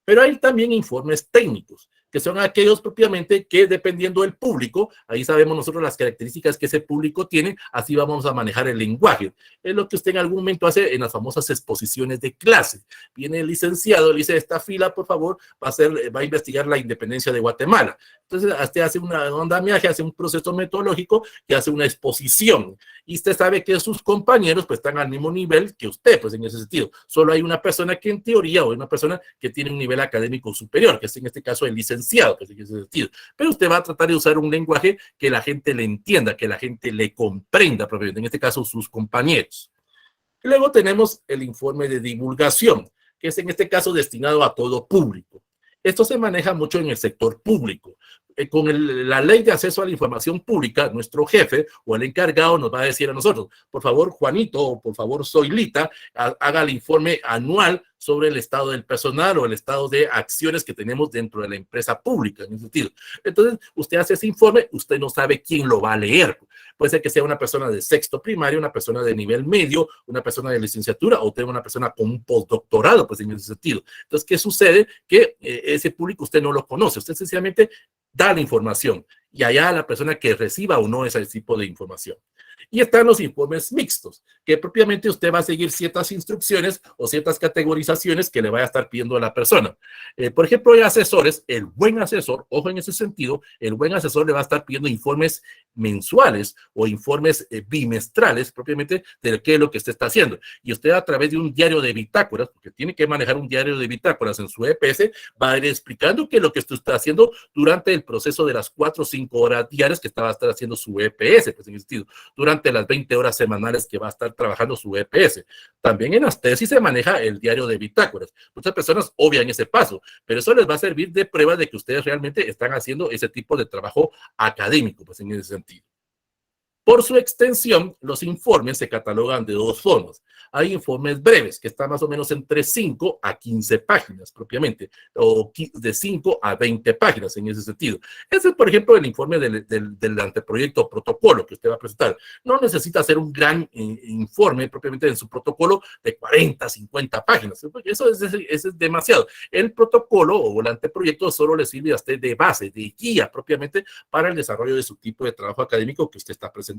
Pero hay también informes técnicos, que son aquellos propiamente que dependiendo del público, ahí sabemos nosotros las características que ese público tiene, así vamos a manejar el lenguaje. Es lo que usted en algún momento hace en las famosas exposiciones de clase. Viene el licenciado, le dice, esta fila, por favor, va a investigar la independencia de Guatemala. Entonces, usted hace un andamiaje, hace un proceso metodológico y hace una exposición. Y usted sabe que sus compañeros pues están al mismo nivel que usted, pues en ese sentido. Solo hay una persona que en teoría, o una persona que tiene un nivel académico superior, que es en este caso el licenciado, pues en ese sentido. Pero usted va a tratar de usar un lenguaje que la gente le entienda, que la gente le comprenda, propiamente, en este caso sus compañeros. Y luego tenemos el informe de divulgación, que es en este caso destinado a todo público. Esto se maneja mucho en el sector público. Con la ley de acceso a la información pública, nuestro jefe o el encargado nos va a decir a nosotros, por favor, Juanito, o por favor, Zoilita, haga el informe anual sobre el estado del personal o el estado de acciones que tenemos dentro de la empresa pública, en ese sentido. Entonces, usted hace ese informe, usted no sabe quién lo va a leer. Puede ser que sea una persona de sexto primario, una persona de nivel medio, una persona de licenciatura o tenga una persona con un postdoctorado, pues en ese sentido. Entonces, ¿qué sucede? Que ese público usted no lo conoce, usted sencillamente da la información y allá la persona que reciba o no ese tipo de información. Y están los informes mixtos, que propiamente usted va a seguir ciertas instrucciones o ciertas categorizaciones que le vaya a estar pidiendo a la persona. Por ejemplo, hay asesores, el buen asesor, ojo en ese sentido, el buen asesor le va a estar pidiendo informes mensuales o informes bimestrales propiamente de qué es lo que usted está haciendo. Y usted a través de un diario de bitácoras, porque tiene que manejar un diario de bitácoras en su EPS, va a ir explicando qué es lo que usted está haciendo durante el proceso de las 4 o 5 horas diarias que va a estar haciendo su EPS, pues en ese sentido, durante las 20 horas semanales que va a estar trabajando su EPS. También en las tesis se maneja el diario de bitácoras. Muchas personas obvian ese paso, pero eso les va a servir de prueba de que ustedes realmente están haciendo ese tipo de trabajo académico, pues en ese sentido. Por su extensión, los informes se catalogan de dos formas. Hay informes breves, que están más o menos entre 5 a 15 páginas propiamente, o de 5 a 20 páginas en ese sentido. Ese es, por ejemplo, el informe del anteproyecto o protocolo que usted va a presentar. No necesita hacer un gran informe propiamente en su protocolo de 40, 50 páginas. Eso es demasiado. El protocolo o el anteproyecto solo le sirve a usted de base, de guía propiamente para el desarrollo de su tipo de trabajo académico que usted está presentando.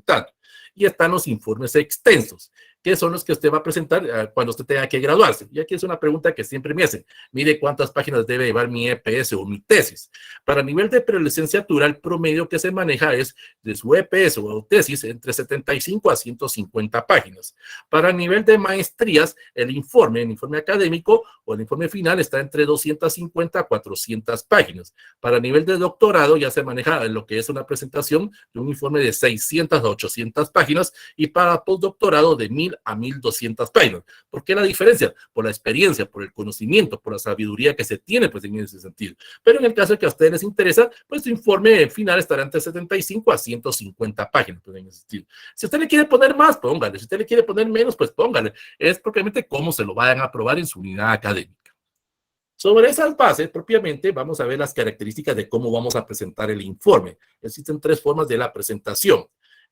Y están los informes extensos, que son los que usted va a presentar cuando usted tenga que graduarse. Y aquí es una pregunta que siempre me hacen. Mire cuántas páginas debe llevar mi EPS o mi tesis. Para nivel de prelicenciatura, el promedio que se maneja es de su EPS o tesis entre 75 a 150 páginas. Para nivel de maestrías, el informe académico o el informe final está entre 250 a 400 páginas. Para nivel de doctorado ya se maneja lo que es una presentación de un informe de 600 a 800 páginas y para postdoctorado de 1000 a 1200 páginas. ¿Por qué la diferencia? Por la experiencia, por el conocimiento, por la sabiduría que se tiene pues en ese sentido. Pero en el caso de que a ustedes les interesa, pues su informe final estará entre 75 a 150 páginas pues en ese sentido. Si usted le quiere poner más, póngale. Si usted le quiere poner menos, pues póngale. Es propiamente cómo se lo vayan a aprobar en su unidad académica. Sobre esas bases, propiamente, vamos a ver las características de cómo vamos a presentar el informe. Existen 3 formas de la presentación.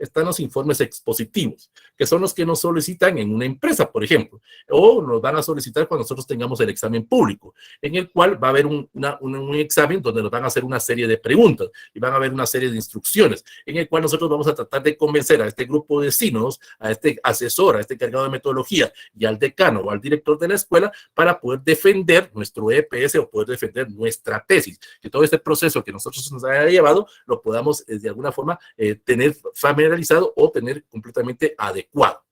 están los informes expositivos, que son los que nos solicitan en una empresa, por ejemplo, o nos van a solicitar cuando nosotros tengamos el examen público, en el cual va a haber un examen donde nos van a hacer una serie de preguntas y van a haber una serie de instrucciones, en el cual nosotros vamos a tratar de convencer a este grupo de sínodos, a este asesor, a este encargado de metodología y al decano o al director de la escuela para poder defender nuestro EPS o poder defender nuestra tesis, que todo este proceso que nosotros nos haya llevado lo podamos de alguna forma tener familiarizado o tener completamente adecuado.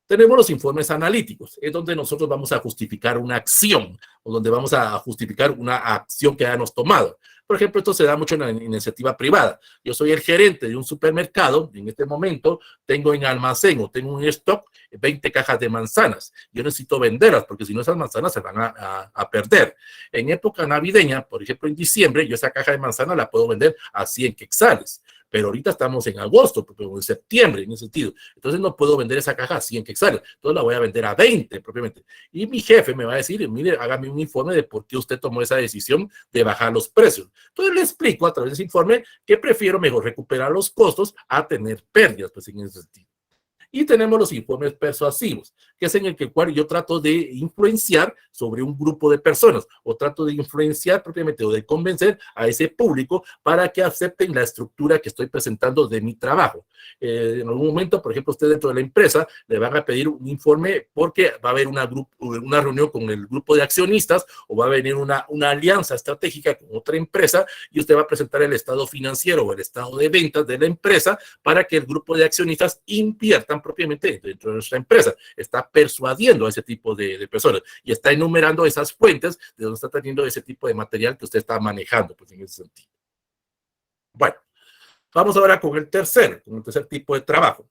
Tenemos los informes analíticos, es donde nosotros vamos a justificar una acción o donde vamos a justificar una acción que hayamos tomado. Por ejemplo, esto se da mucho en la iniciativa privada. Yo soy el gerente de un supermercado, en este momento tengo en almacén o tengo un stock 20 cajas de manzanas. Yo necesito venderlas porque si no esas manzanas se van a perder. En época navideña, por ejemplo en diciembre, yo esa caja de manzana la puedo vender a 100 quetzales. Pero ahorita estamos en agosto, o en septiembre, en ese sentido. Entonces no puedo vender esa caja a 100 quetzales. Entonces la voy a vender a 20 propiamente. Y mi jefe me va a decir, mire, hágame un informe de por qué usted tomó esa decisión de bajar los precios. Entonces le explico a través de ese informe que prefiero mejor recuperar los costos a tener pérdidas, pues en ese sentido. Y tenemos los informes persuasivos, que es en el cual yo trato de influenciar sobre un grupo de personas o trato de influenciar propiamente o de convencer a ese público para que acepten la estructura que estoy presentando de mi trabajo. En algún momento, por ejemplo, usted dentro de la empresa le van a pedir un informe porque va a haber una reunión con el grupo de accionistas o va a venir una alianza estratégica con otra empresa y usted va a presentar el estado financiero o el estado de ventas de la empresa para que el grupo de accionistas inviertan propiamente dentro de nuestra empresa. Está persuadiendo a ese tipo de personas y está enumerando esas fuentes de donde está teniendo ese tipo de material que usted está manejando, pues en ese sentido. Bueno, vamos ahora con el tercer tipo de trabajo,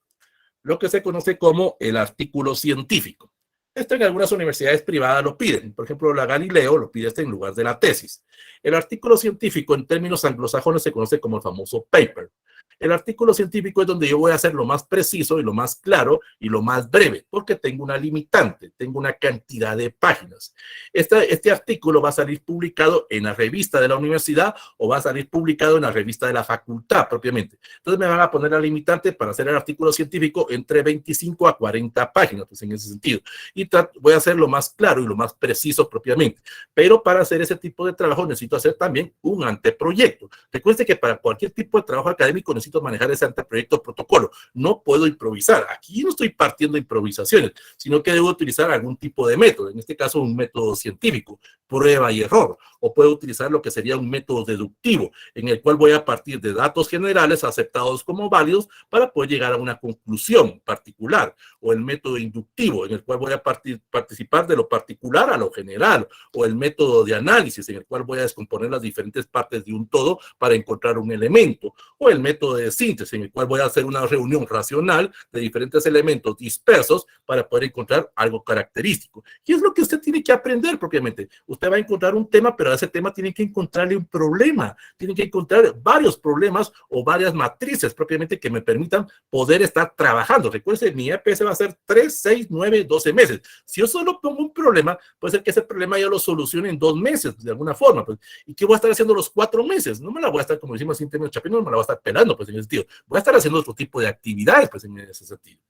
lo que se conoce como el artículo científico. Esto en algunas universidades privadas lo piden. Por ejemplo, la Galileo lo pide en lugar de la tesis. El artículo científico en términos anglosajones se conoce como el famoso paper. El artículo científico es donde yo voy a hacer lo más preciso y lo más claro y lo más breve, porque tengo una limitante, tengo una cantidad de páginas. Este artículo va a salir publicado en la revista de la universidad o va a salir publicado en la revista de la facultad propiamente. Entonces me van a poner la limitante para hacer el artículo científico entre 25 a 40 páginas, pues en ese sentido. Y voy a hacer lo más claro y lo más preciso propiamente. Pero para hacer ese tipo de trabajo necesito hacer también un anteproyecto. Recuerde que para cualquier tipo de trabajo académico necesito manejar ese anteproyecto protocolo. No puedo improvisar. Aquí no estoy partiendo de improvisaciones, sino que debo utilizar algún tipo de método. En este caso, un método científico, prueba y error. O puedo utilizar lo que sería un método deductivo, en el cual voy a partir de datos generales aceptados como válidos para poder llegar a una conclusión particular. O el método inductivo, en el cual voy a participar de lo particular a lo general. O el método de análisis, en el cual voy a descomponer las diferentes partes de un todo para encontrar un elemento. O el método de síntesis, en el cual voy a hacer una reunión racional de diferentes elementos dispersos para poder encontrar algo característico. Y es lo que usted tiene que aprender propiamente. Usted va a encontrar un tema, pero a ese tema tiene que encontrarle un problema. Tiene que encontrar varios problemas o varias matrices propiamente que me permitan poder estar trabajando. Recuerde, mi EPS va a ser 3, 6, 9, 12 meses. Si yo solo pongo un problema, puede ser que ese problema yo lo solucione en 2 meses, de alguna forma. Pues. ¿Y qué voy a estar haciendo los 4 meses? No me la voy a estar, como decimos en términos chapinos, no me la voy a estar pelando, pues en ese sentido. Voy a estar haciendo otro tipo de actividades, pues en ese sentido.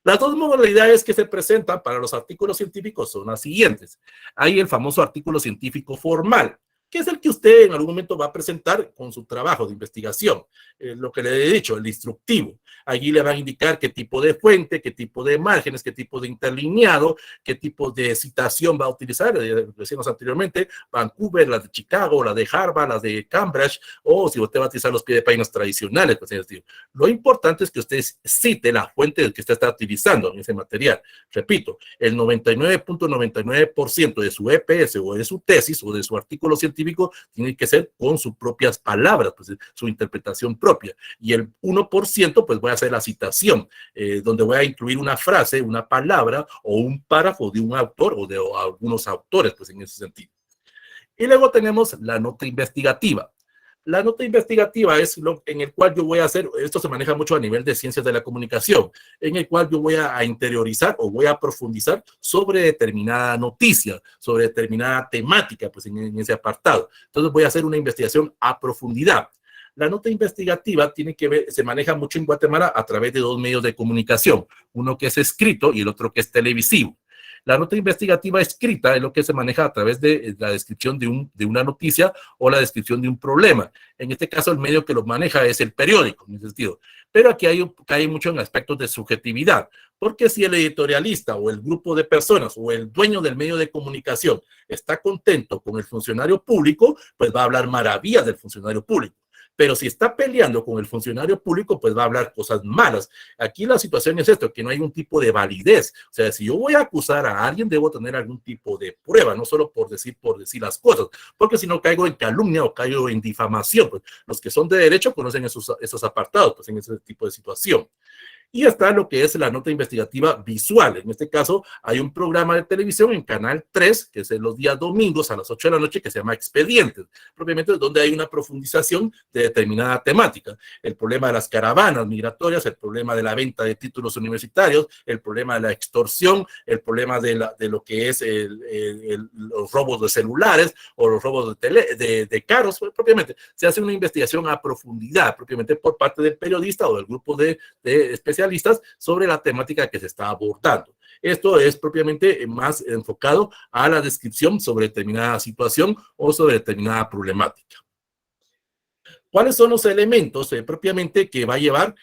Las dos modalidades que se presentan para los artículos científicos son las siguientes. Hay el famoso artículo científico formal, que es el que usted en algún momento va a presentar con su trabajo de investigación. Lo que le he dicho, el instructivo. Allí le van a indicar qué tipo de fuente, qué tipo de márgenes, qué tipo de interlineado, qué tipo de citación va a utilizar. Decíamos anteriormente, Vancouver, la de Chicago, la de Harvard, la de Cambridge, o si usted va a utilizar los pies de páginas tradicionales. Pues, lo importante es que usted cite la fuente que usted está utilizando en ese material. Repito, el 99.99% de su EPS o de su tesis o de su artículo científico tiene que ser con sus propias palabras, pues, su interpretación propia. Y el 1%, pues voy a hacer la citación, donde voy a incluir una frase, una palabra o un párrafo de un autor o de algunos autores, pues en ese sentido. Y luego tenemos la nota investigativa. La nota investigativa es lo en el cual yo voy a hacer, esto se maneja mucho a nivel de ciencias de la comunicación, en el cual yo voy a interiorizar o voy a profundizar sobre determinada noticia, sobre determinada temática, pues en ese apartado. Entonces voy a hacer una investigación a profundidad. La nota investigativa tiene que ver, se maneja mucho en Guatemala a través de dos medios de comunicación, uno que es escrito y el otro que es televisivo. La nota investigativa escrita es lo que se maneja a través de la descripción de una noticia o la descripción de un problema. En este caso, el medio que lo maneja es el periódico, en ese sentido. Pero aquí hay mucho en aspectos de subjetividad, porque si el editorialista o el grupo de personas o el dueño del medio de comunicación está contento con el funcionario público, pues va a hablar maravillas del funcionario público. Pero si está peleando con el funcionario público, pues va a hablar cosas malas. Aquí la situación es esto, que no hay un tipo de validez. O sea, si yo voy a acusar a alguien, debo tener algún tipo de prueba, no solo por decir las cosas, porque si no caigo en calumnia o caigo en difamación. Pues los que son de derecho conocen esos apartados, pues en ese tipo de situación. Y está lo que es la nota investigativa visual. En este caso, hay un programa de televisión en Canal 3, que es en los días domingos a las 8 de la noche, que se llama Expedientes, propiamente donde hay una profundización de determinada temática. El problema de las caravanas migratorias, el problema de la venta de títulos universitarios, el problema de la extorsión, el problema de lo que es los robos de celulares o los robos de carros, pues, propiamente. Se hace una investigación a profundidad, propiamente por parte del periodista o del grupo de especialistas sobre la temática que se está abordando. Esto es propiamente más enfocado a la descripción sobre determinada situación o sobre determinada problemática. ¿Cuáles son los elementos propiamente que va a llevar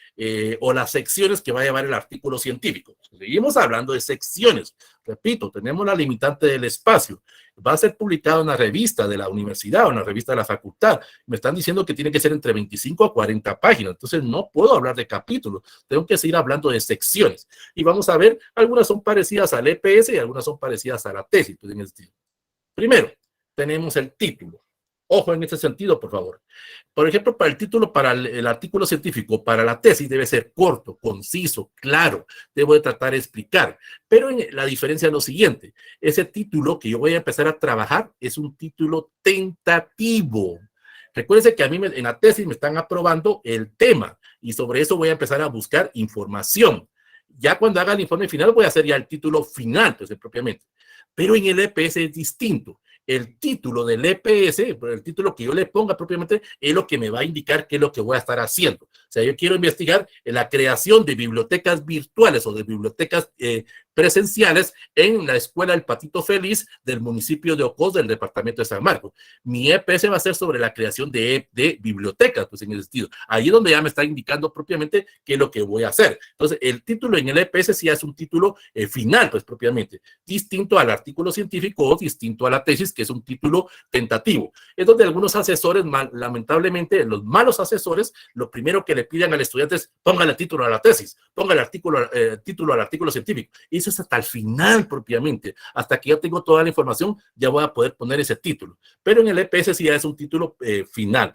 o las secciones que va a llevar el artículo científico? Seguimos hablando de secciones. Repito, tenemos la limitante del espacio. Va a ser publicado en una revista de la universidad o en una revista de la facultad. Me están diciendo que tiene que ser entre 25 a 40 páginas. Entonces no puedo hablar de capítulos. Tengo que seguir hablando de secciones. Y vamos a ver, algunas son parecidas al EPS y algunas son parecidas a la tesis. Pues, en el estilo. Primero, tenemos el título. Ojo en ese sentido, por favor. Por ejemplo, para el título, para el artículo científico, para la tesis debe ser corto, conciso, claro. Debo de tratar de explicar. Pero la diferencia es lo siguiente. Ese título que yo voy a empezar a trabajar es un título tentativo. Recuérdense que a mí en la tesis me están aprobando el tema y sobre eso voy a empezar a buscar información. Ya cuando haga el informe final voy a hacer ya el título final, pues propiamente. Pero en el EPS es distinto. El título del EPS, el título que yo le ponga propiamente, es lo que me va a indicar qué es lo que voy a estar haciendo. O sea, yo quiero investigar la creación de bibliotecas virtuales o de bibliotecas presenciales en la Escuela El Patito Feliz del municipio de Ocos, del departamento de San Marcos. Mi EPS va a ser sobre la creación de bibliotecas, pues en ese sentido. Ahí es donde ya me está indicando propiamente qué es lo que voy a hacer. Entonces, el título en el EPS sí es un título final, pues propiamente, distinto al artículo científico o distinto a la tesis, que es un título tentativo. Es donde algunos asesores, lamentablemente, los malos asesores, lo primero que le piden al estudiante es póngale título a la tesis, póngale título al artículo científico. Y eso es hasta el final propiamente. Hasta que yo tengo toda la información, ya voy a poder poner ese título. Pero en el EPS sí ya es un título final.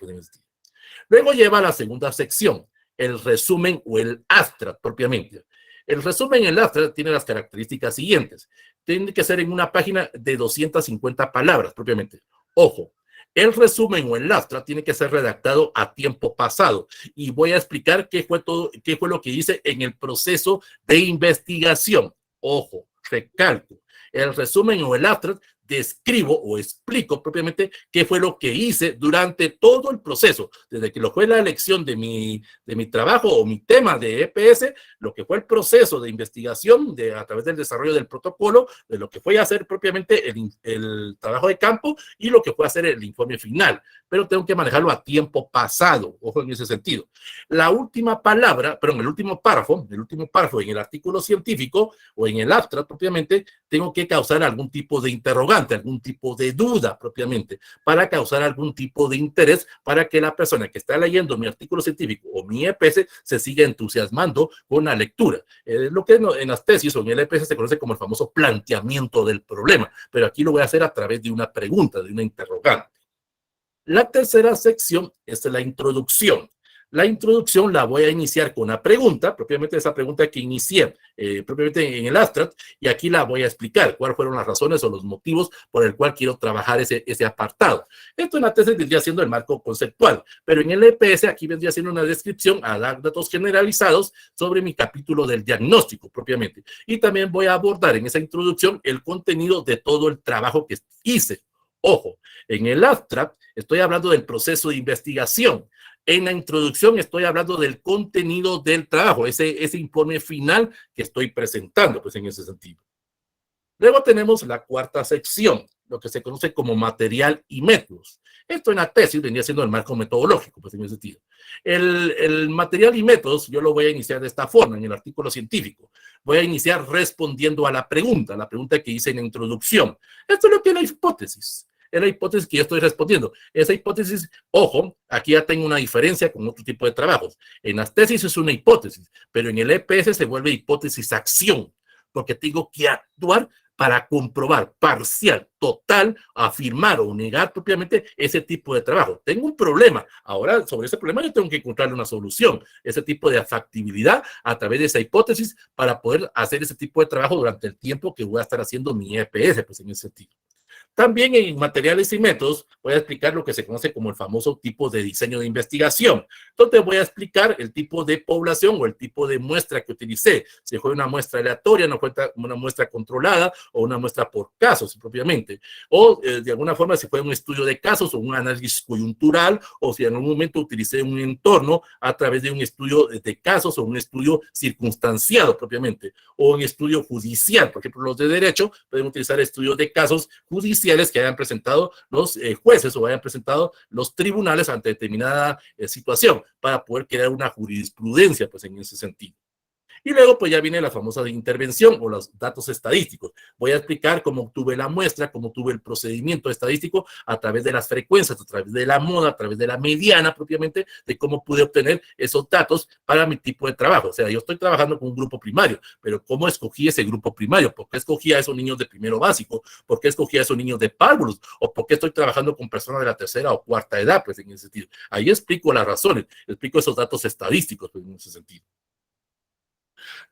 Luego lleva la segunda sección, el resumen o el abstract propiamente. El resumen, el abstract, tiene las características siguientes. Tiene que ser en una página de 250 palabras propiamente. Ojo, el resumen o el abstract tiene que ser redactado a tiempo pasado y voy a explicar qué fue lo que hice en el proceso de investigación. Ojo, recalco, el resumen o el abstract describo o explico propiamente qué fue lo que hice durante todo el proceso, desde que lo fue la elección de mi trabajo o mi tema de EPS, lo que fue el proceso de investigación a través del desarrollo del protocolo, de lo que fue hacer propiamente el trabajo de campo y lo que fue hacer el informe final. Pero tengo que manejarlo a tiempo pasado, ojo en ese sentido. La última palabra, perdón, el último párrafo en el artículo científico o en el abstract propiamente, tengo que causar algún tipo de interrogante, algún tipo de duda propiamente, para causar algún tipo de interés para que la persona que está leyendo mi artículo científico o mi EPS se siga entusiasmando con la lectura. Lo que en las tesis o en el EPS se conoce como el famoso planteamiento del problema, pero aquí lo voy a hacer a través de una pregunta, de una interrogante. La tercera sección es la introducción. La introducción la voy a iniciar con una pregunta, propiamente esa pregunta que inicié propiamente en el abstract, y aquí la voy a explicar cuáles fueron las razones o los motivos por el cual quiero trabajar ese apartado. Esto en la tesis vendría siendo el marco conceptual, pero en el EPS aquí vendría siendo una descripción a dar datos generalizados sobre mi capítulo del diagnóstico propiamente. Y también voy a abordar en esa introducción el contenido de todo el trabajo que hice. Ojo, en el abstract estoy hablando del proceso de investigación. En la introducción estoy hablando del contenido del trabajo, ese informe final que estoy presentando, pues en ese sentido. Luego tenemos la cuarta sección, lo que se conoce como material y métodos. Esto en la tesis venía siendo el marco metodológico, pues en ese sentido. El material y métodos yo lo voy a iniciar de esta forma, en el artículo científico. Voy a iniciar respondiendo a la pregunta que hice en la introducción. Esto es lo que es la hipótesis. Es la hipótesis que yo estoy respondiendo. Esa hipótesis, ojo, aquí ya tengo una diferencia con otro tipo de trabajos. En las tesis es una hipótesis, pero en el EPS se vuelve hipótesis-acción, porque tengo que actuar para comprobar parcial, total, afirmar o negar propiamente ese tipo de trabajo. Tengo un problema. Ahora, sobre ese problema yo tengo que encontrarle una solución, ese tipo de factibilidad a través de esa hipótesis para poder hacer ese tipo de trabajo durante el tiempo que voy a estar haciendo mi EPS, pues en ese sentido. También en materiales y métodos voy a explicar lo que se conoce como el famoso tipo de diseño de investigación. Entonces voy a explicar el tipo de población o el tipo de muestra que utilicé. Si fue una muestra aleatoria, una muestra controlada o una muestra por casos propiamente. O de alguna forma si fue un estudio de casos o un análisis coyuntural o si en algún momento utilicé un entorno a través de un estudio de casos o un estudio circunstanciado propiamente o un estudio judicial. Por ejemplo, los de derecho pueden utilizar estudios de casos judiciales que hayan presentado los jueces o hayan presentado los tribunales ante determinada situación para poder crear una jurisprudencia, pues en ese sentido. Y luego pues ya viene la famosa intervención o los datos estadísticos. Voy a explicar cómo obtuve la muestra, cómo obtuve el procedimiento estadístico a través de las frecuencias, a través de la moda, a través de la mediana propiamente, de cómo pude obtener esos datos para mi tipo de trabajo. O sea, yo estoy trabajando con un grupo primario, pero ¿cómo escogí ese grupo primario? ¿Por qué escogí a esos niños de primero básico? ¿Por qué escogí a esos niños de párvulos? ¿O por qué estoy trabajando con personas de la tercera o cuarta edad? Pues en ese sentido. Ahí explico las razones, explico esos datos estadísticos pues, en ese sentido.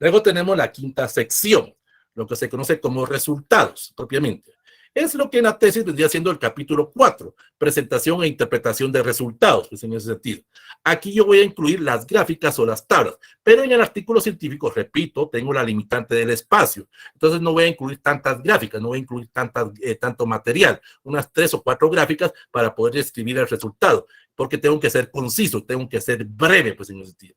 Luego tenemos la quinta sección, lo que se conoce como resultados, propiamente. Es lo que en la tesis vendría siendo el capítulo 4, presentación e interpretación de resultados, pues en ese sentido. Aquí yo voy a incluir las gráficas o las tablas, pero en el artículo científico, repito, tengo la limitante del espacio. Entonces no voy a incluir tantas gráficas, no voy a incluir tanto material, unas 3 o 4 gráficas para poder escribir el resultado, porque tengo que ser conciso, tengo que ser breve, pues en ese sentido.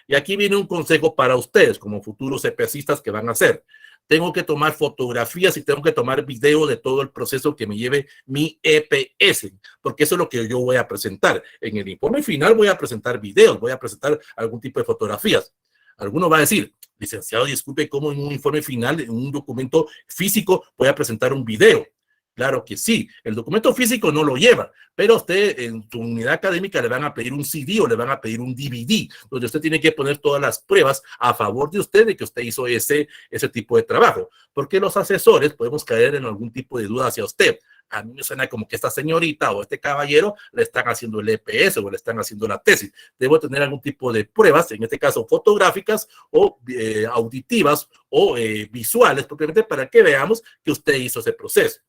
Y aquí viene un consejo para ustedes, como futuros EPSistas que van a hacer. Tengo que tomar fotografías y tengo que tomar video de todo el proceso que me lleve mi EPS, porque eso es lo que yo voy a presentar. En el informe final voy a presentar videos, voy a presentar algún tipo de fotografías. Alguno va a decir, licenciado, disculpe, ¿cómo en un informe final, en un documento físico, voy a presentar un video? Claro que sí, el documento físico no lo lleva, pero usted en su unidad académica le van a pedir un CD o le van a pedir un DVD, donde usted tiene que poner todas las pruebas a favor de usted de que usted hizo ese tipo de trabajo, porque los asesores podemos caer en algún tipo de duda hacia usted. A mí me suena como que esta señorita o este caballero le están haciendo el EPS o le están haciendo la tesis. Debo tener algún tipo de pruebas, en este caso fotográficas o auditivas o visuales, propiamente para que veamos que usted hizo ese proceso.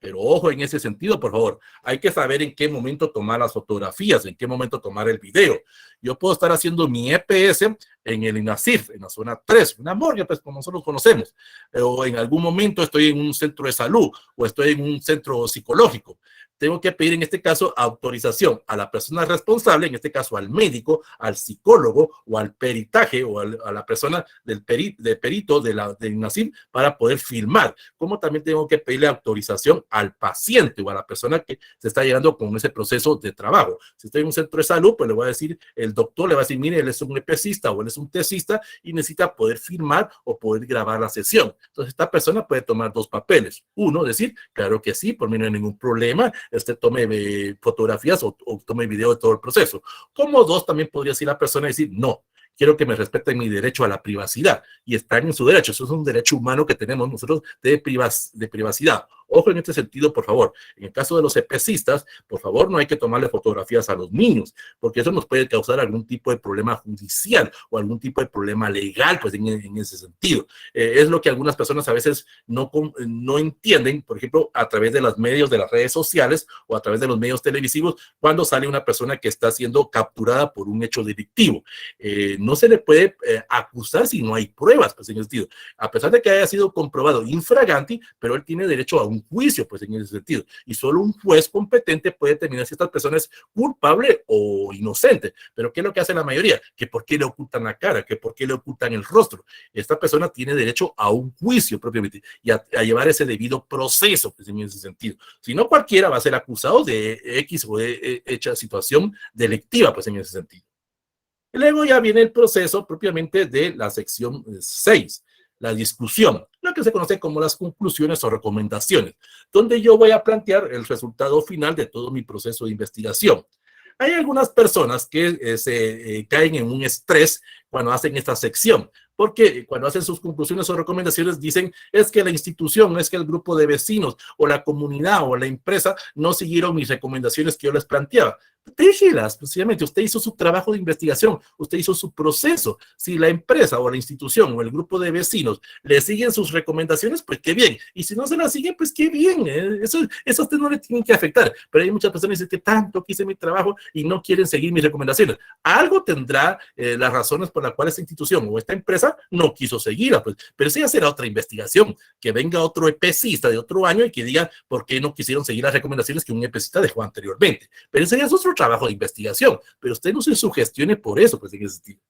Pero ojo en ese sentido, por favor, hay que saber en qué momento tomar las fotografías, en qué momento tomar el video. Yo puedo estar haciendo mi EPS en el INASIF, en la zona 3, una morgue, pues como nosotros conocemos, o en algún momento estoy en un centro de salud o estoy en un centro psicológico. Tengo que pedir en este caso autorización a la persona responsable, en este caso al médico, al psicólogo o al peritaje o a la persona del perito del INASIF para poder filmar. Como también tengo que pedirle autorización al paciente o a la persona que se está llegando con ese proceso de trabajo. Si estoy en un centro de salud, pues le voy a decir, el doctor le va a decir, mire, él es un EPSista o él es un tesista y necesita poder filmar o poder grabar la sesión. Entonces, esta persona puede tomar 2 papeles. Uno, decir, claro que sí, por mí no hay ningún problema, tome fotografías o tome video de todo el proceso. Como 2, también podría decir la persona decir, no, quiero que me respeten mi derecho a la privacidad y están en su derecho. Eso es un derecho humano que tenemos nosotros de privacidad. Ojo en este sentido, por favor. En el caso de los EPSistas, por favor, no hay que tomarle fotografías a los niños, porque eso nos puede causar algún tipo de problema judicial o algún tipo de problema legal, pues en ese sentido. Es lo que algunas personas a veces no entienden, por ejemplo, a través de los medios de las redes sociales o a través de los medios televisivos, cuando sale una persona que está siendo capturada por un hecho delictivo. No se le puede acusar si no hay pruebas, pues en ese sentido. A pesar de que haya sido comprobado infraganti, pero él tiene derecho a un un juicio, pues en ese sentido. Y solo un juez competente puede determinar si esta persona es culpable o inocente. Pero ¿qué es lo que hace la mayoría? Que por qué le ocultan la cara, que por qué le ocultan el rostro. Esta persona tiene derecho a un juicio propiamente y a llevar ese debido proceso, pues en ese sentido. Si no, cualquiera va a ser acusado de X o de hecha situación delictiva, pues en ese sentido. Y luego ya viene el proceso propiamente de la sección 6, la discusión, lo que se conoce como las conclusiones o recomendaciones, donde yo voy a plantear el resultado final de todo mi proceso de investigación. Hay algunas personas que caen en un estrés cuando hacen esta sección, porque cuando hacen sus conclusiones o recomendaciones dicen es que la institución, es que el grupo de vecinos o la comunidad o la empresa no siguieron mis recomendaciones que yo les planteaba. Déjelas, precisamente, usted hizo su trabajo de investigación, usted hizo su proceso. Si la empresa o la institución o el grupo de vecinos le siguen sus recomendaciones, pues qué bien. Y si no se las siguen, pues qué bien. Eso a usted no le tiene que afectar. Pero hay muchas personas que dicen que tanto que hice mi trabajo y no quieren seguir mis recomendaciones. Algo tendrá las razones por las cuales esta institución o esta empresa no quiso seguirla, pues. Pero eso ya será otra investigación. Que venga otro EPCista de otro año y que diga por qué no quisieron seguir las recomendaciones que un EPCista dejó anteriormente. Pero eso ya es otro trabajo de investigación, pero usted no se sugestione por eso, pues en ese sentido.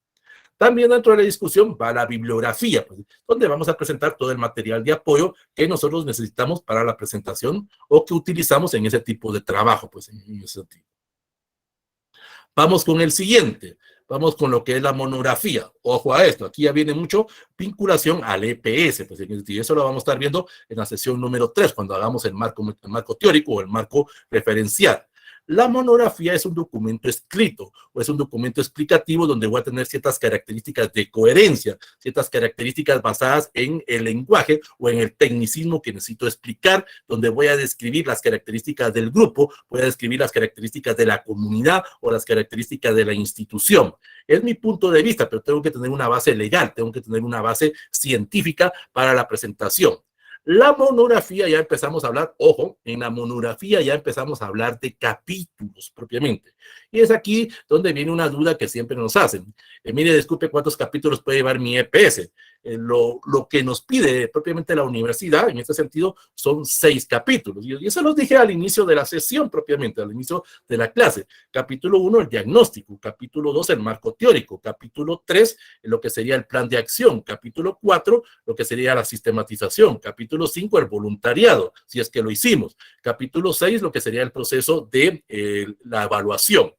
También dentro de la discusión va la bibliografía, pues, donde vamos a presentar todo el material de apoyo que nosotros necesitamos para la presentación o que utilizamos en ese tipo de trabajo, pues en ese sentido. Vamos con el siguiente. Vamos con lo que es la monografía. Ojo a esto, aquí ya viene mucho vinculación al EPS, pues y eso lo vamos a estar viendo en la sesión número 3, cuando hagamos el marco teórico o el marco referencial. La monografía es un documento escrito o es un documento explicativo donde voy a tener ciertas características de coherencia, ciertas características basadas en el lenguaje o en el tecnicismo que necesito explicar, donde voy a describir las características del grupo, voy a describir las características de la comunidad o las características de la institución. Es mi punto de vista, pero tengo que tener una base legal, tengo que tener una base científica para la presentación. La monografía ya empezamos a hablar, ojo, en la monografía ya empezamos a hablar de capítulos propiamente. Y es aquí donde viene una duda que siempre nos hacen. Mire, disculpe, ¿cuántos capítulos puede llevar mi EPS? Lo que nos pide propiamente la universidad, en este sentido, son 6 capítulos. Y eso los dije al inicio de la sesión propiamente, al inicio de la clase. Capítulo 1, el diagnóstico. Capítulo 2, el marco teórico. Capítulo 3, lo que sería el plan de acción. Capítulo 4, lo que sería la sistematización. Capítulo 5, el voluntariado, si es que lo hicimos. Capítulo 6, lo que sería el proceso de la evaluación.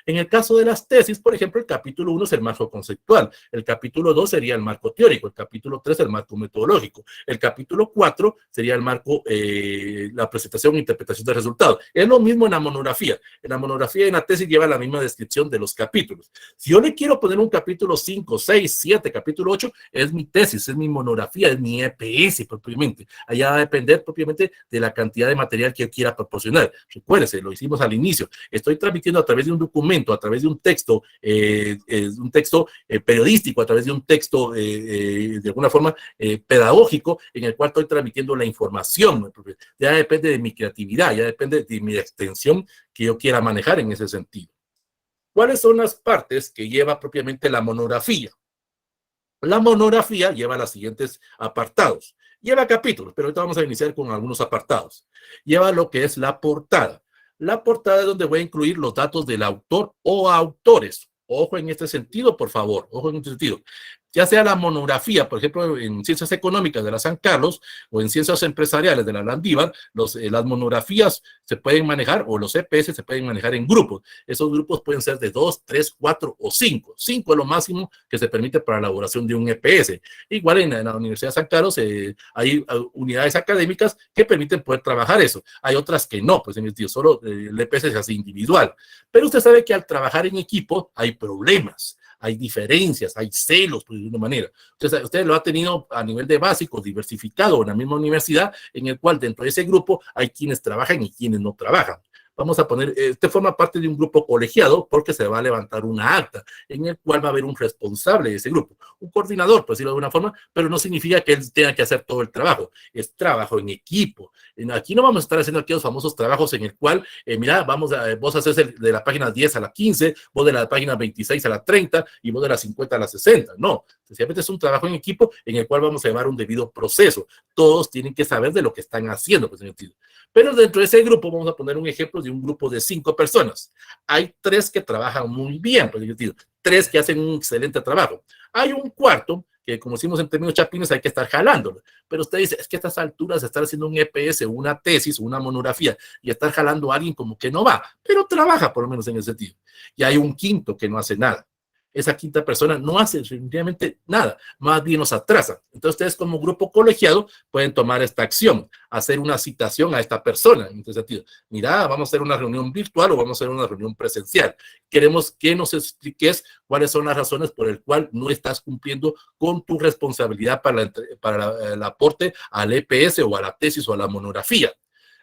En el caso de las tesis, por ejemplo, el capítulo 1 es el marco conceptual, el capítulo 2 sería el marco teórico, el capítulo 3 el marco metodológico, el capítulo 4 sería el marco, la presentación e interpretación de resultados. Es lo mismo en la monografía. En la monografía y en la tesis lleva la misma descripción de los capítulos. Si yo le quiero poner un capítulo 5, 6, 7, capítulo 8, es mi tesis, es mi monografía, es mi EPS propiamente. Allá va a depender propiamente de la cantidad de material que yo quiera proporcionar. Recuérdese, lo hicimos al inicio. Estoy transmitiendo a través de un documento, a través de un texto periodístico, a través de un texto de alguna forma pedagógico, en el cual estoy transmitiendo la información. Ya depende de mi creatividad, ya depende de mi extensión que yo quiera manejar en ese sentido. ¿Cuáles son las partes que lleva propiamente la monografía? La monografía lleva los siguientes apartados. Lleva capítulos, pero ahorita vamos a iniciar con algunos apartados. Lleva lo que es la portada. La portada es donde voy a incluir los datos del autor o autores. Ojo en este sentido, por favor. Ojo en este sentido. Ya sea la monografía, por ejemplo, en Ciencias Económicas de la San Carlos o en Ciencias Empresariales de la Landívar, las monografías se pueden manejar o los EPS se pueden manejar en grupos. Esos grupos pueden ser de 2, 3, 4 o 5. 5 es lo máximo que se permite para la elaboración de un EPS. Igual en la Universidad de San Carlos hay unidades académicas que permiten poder trabajar eso. Hay otras que no, pues en el sentido solo el EPS se hace individual. Pero usted sabe que al trabajar en equipo hay problemas. Hay diferencias, hay celos, pues, de alguna manera. Usted lo ha tenido a nivel de básico, diversificado en la misma universidad, en el cual dentro de ese grupo hay quienes trabajan y quienes no trabajan. vamos a poner, este forma parte de un grupo colegiado porque se va a levantar una acta en el cual va a haber un responsable de ese grupo, un coordinador, por decirlo de alguna forma, pero no significa que él tenga que hacer todo el trabajo, es trabajo en equipo. Aquí no vamos a estar haciendo aquellos famosos trabajos en el cual, mira, vos haces de la página 10 a la 15, vos de la página 26 a la 30 y vos de la 50 a la 60. No, sencillamente es un trabajo en equipo en el cual vamos a llevar un debido proceso. Todos tienen que saber de lo que están haciendo, pues, en el sentido. Pero dentro de ese grupo, vamos a poner un ejemplo de un grupo de 5 personas. Hay 3 que trabajan muy bien, pues, en el sentido. 3 que hacen un excelente trabajo. Hay un cuarto que, como decimos en términos chapines, hay que estar jalándolo. Pero usted dice, es que a estas alturas estar haciendo un EPS, una tesis, una monografía y estar jalando a alguien como que no va, pero trabaja por lo menos en ese sentido. Y hay un quinto que no hace nada. Esa quinta persona no hace definitivamente nada, más bien nos atrasa. Entonces ustedes como grupo colegiado pueden tomar esta acción, hacer una citación a esta persona, en este sentido. Mira, vamos a hacer una reunión virtual o vamos a hacer una reunión presencial. Queremos que nos expliques cuáles son las razones por las cuales no estás cumpliendo con tu responsabilidad para el aporte al EPS o a la tesis o a la monografía.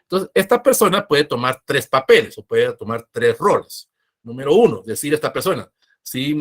Entonces, esta persona puede tomar 3 papeles o puede tomar 3 roles. Número 1, decir a esta persona, sí,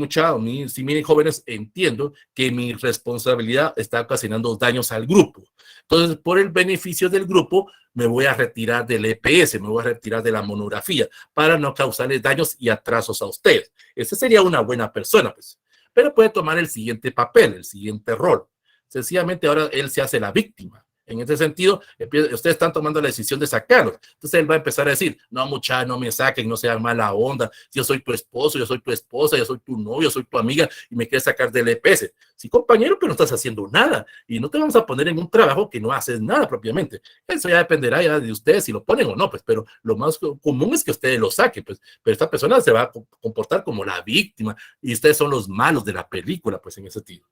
sí, miren, jóvenes, entiendo que mi responsabilidad está ocasionando daños al grupo. Entonces, por el beneficio del grupo, me voy a retirar del EPS, me voy a retirar de la monografía para no causarles daños y atrasos a ustedes. Esa sería una buena persona, pues. Pero puede tomar el siguiente papel, el siguiente rol. Sencillamente ahora él se hace la víctima. En ese sentido, ustedes están tomando la decisión de sacarlo. Entonces él va a empezar a decir, no, muchachos, no me saquen, no sean mala onda. Yo soy tu esposo, yo soy tu esposa, yo soy tu novio, yo soy tu amiga y me quieres sacar del EPS. Sí, compañero, pero no estás haciendo nada y no te vamos a poner en un trabajo que no haces nada propiamente. Eso ya dependerá ya de ustedes si lo ponen o no, pues, pero lo más común es que ustedes lo saquen, pues, pero esta persona se va a comportar como la víctima y ustedes son los malos de la película, pues, en ese sentido.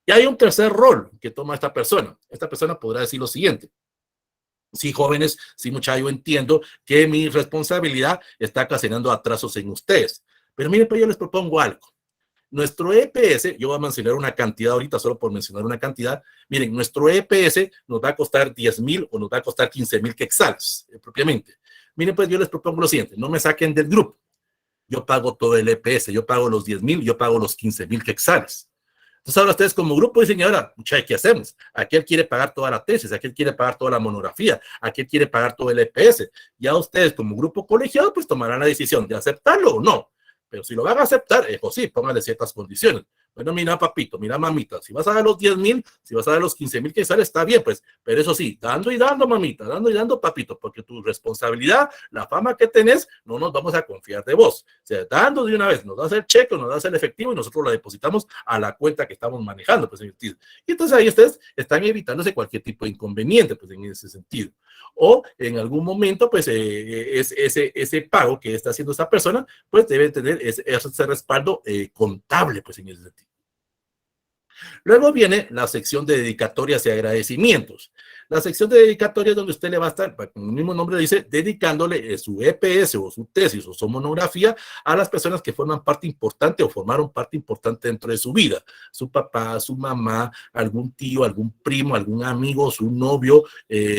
Y hay un tercer rol que toma esta persona. Esta persona podrá decir lo siguiente. Sí, jóvenes, sí, muchachos, yo entiendo que mi responsabilidad está ocasionando atrasos en ustedes. Pero miren, pues yo les propongo algo. Nuestro EPS, yo voy a mencionar una cantidad ahorita, solo por mencionar una cantidad. Miren, nuestro EPS nos va a costar 10,000 o nos va a costar 15,000 quetzales, propiamente. Miren, pues yo les propongo lo siguiente. No me saquen del grupo. Yo pago todo el EPS, yo pago los 10,000, yo pago los 15,000 quetzales. Entonces ahora ustedes como grupo dicen, y ahora, muchachos, ¿qué hacemos? Aquel quiere pagar toda la tesis, aquel quiere pagar toda la monografía, aquel quiere pagar todo el EPS. Ya ustedes como grupo colegiado pues tomarán la decisión de aceptarlo o no. Pero si lo van a aceptar, eso sí, pónganle ciertas condiciones. Bueno, mira, papito, mira, mamita, si vas a dar los 10,000, si vas a dar los 15,000 que sale, está bien, pues, pero eso sí, dando y dando, mamita, dando y dando, papito, porque tu responsabilidad, la fama que tenés, no nos vamos a confiar de vos. O sea, dando de una vez, nos das el cheque, nos das el efectivo y nosotros lo depositamos a la cuenta que estamos manejando, pues, en el sentido. Y entonces ahí ustedes están evitándose cualquier tipo de inconveniente, pues, en ese sentido. O en algún momento, pues, ese pago que está haciendo esta persona, pues, debe tener ese respaldo contable, pues, en ese sentido. Luego viene la sección de dedicatorias y agradecimientos. La sección de dedicatorias donde usted le va a estar, como el mismo nombre dice, dedicándole su EPS o su tesis o su monografía a las personas que forman parte importante o formaron parte importante dentro de su vida. Su papá, su mamá, algún tío, algún primo, algún amigo, su novio,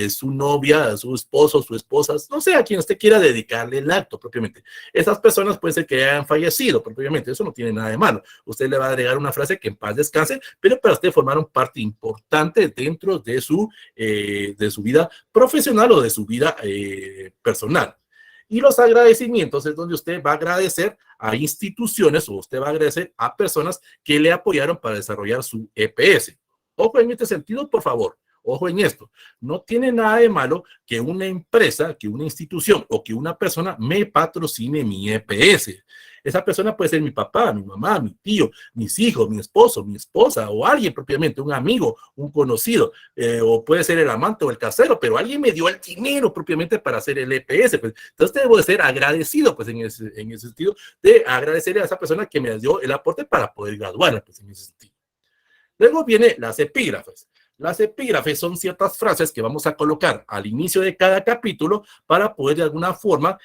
su novia, su esposo, su esposa, no sé, a quien usted quiera dedicarle el acto propiamente. Esas personas pueden ser que hayan fallecido propiamente, eso no tiene nada de malo. Usted le va a agregar una frase que en paz descanse, pero para usted formaron parte importante dentro de su vida profesional o de su vida personal. Y los agradecimientos es donde usted va a agradecer a instituciones o usted va a agradecer a personas que le apoyaron para desarrollar su EPS. Ojo en este sentido, por favor. Ojo en esto, no tiene nada de malo que una empresa, que una institución o que una persona me patrocine mi EPS. Esa persona puede ser mi papá, mi mamá, mi tío, mis hijos, mi esposo, mi esposa o alguien propiamente, un amigo, un conocido, o puede ser el amante o el casero, pero alguien me dio el dinero propiamente para hacer el EPS. Pues, entonces debo de ser agradecido, pues en ese sentido, de agradecerle a esa persona que me dio el aporte para poder graduarla, pues en ese sentido. Luego viene las epígrafes. Las epígrafes son ciertas frases que vamos a colocar al inicio de cada capítulo para poder de alguna forma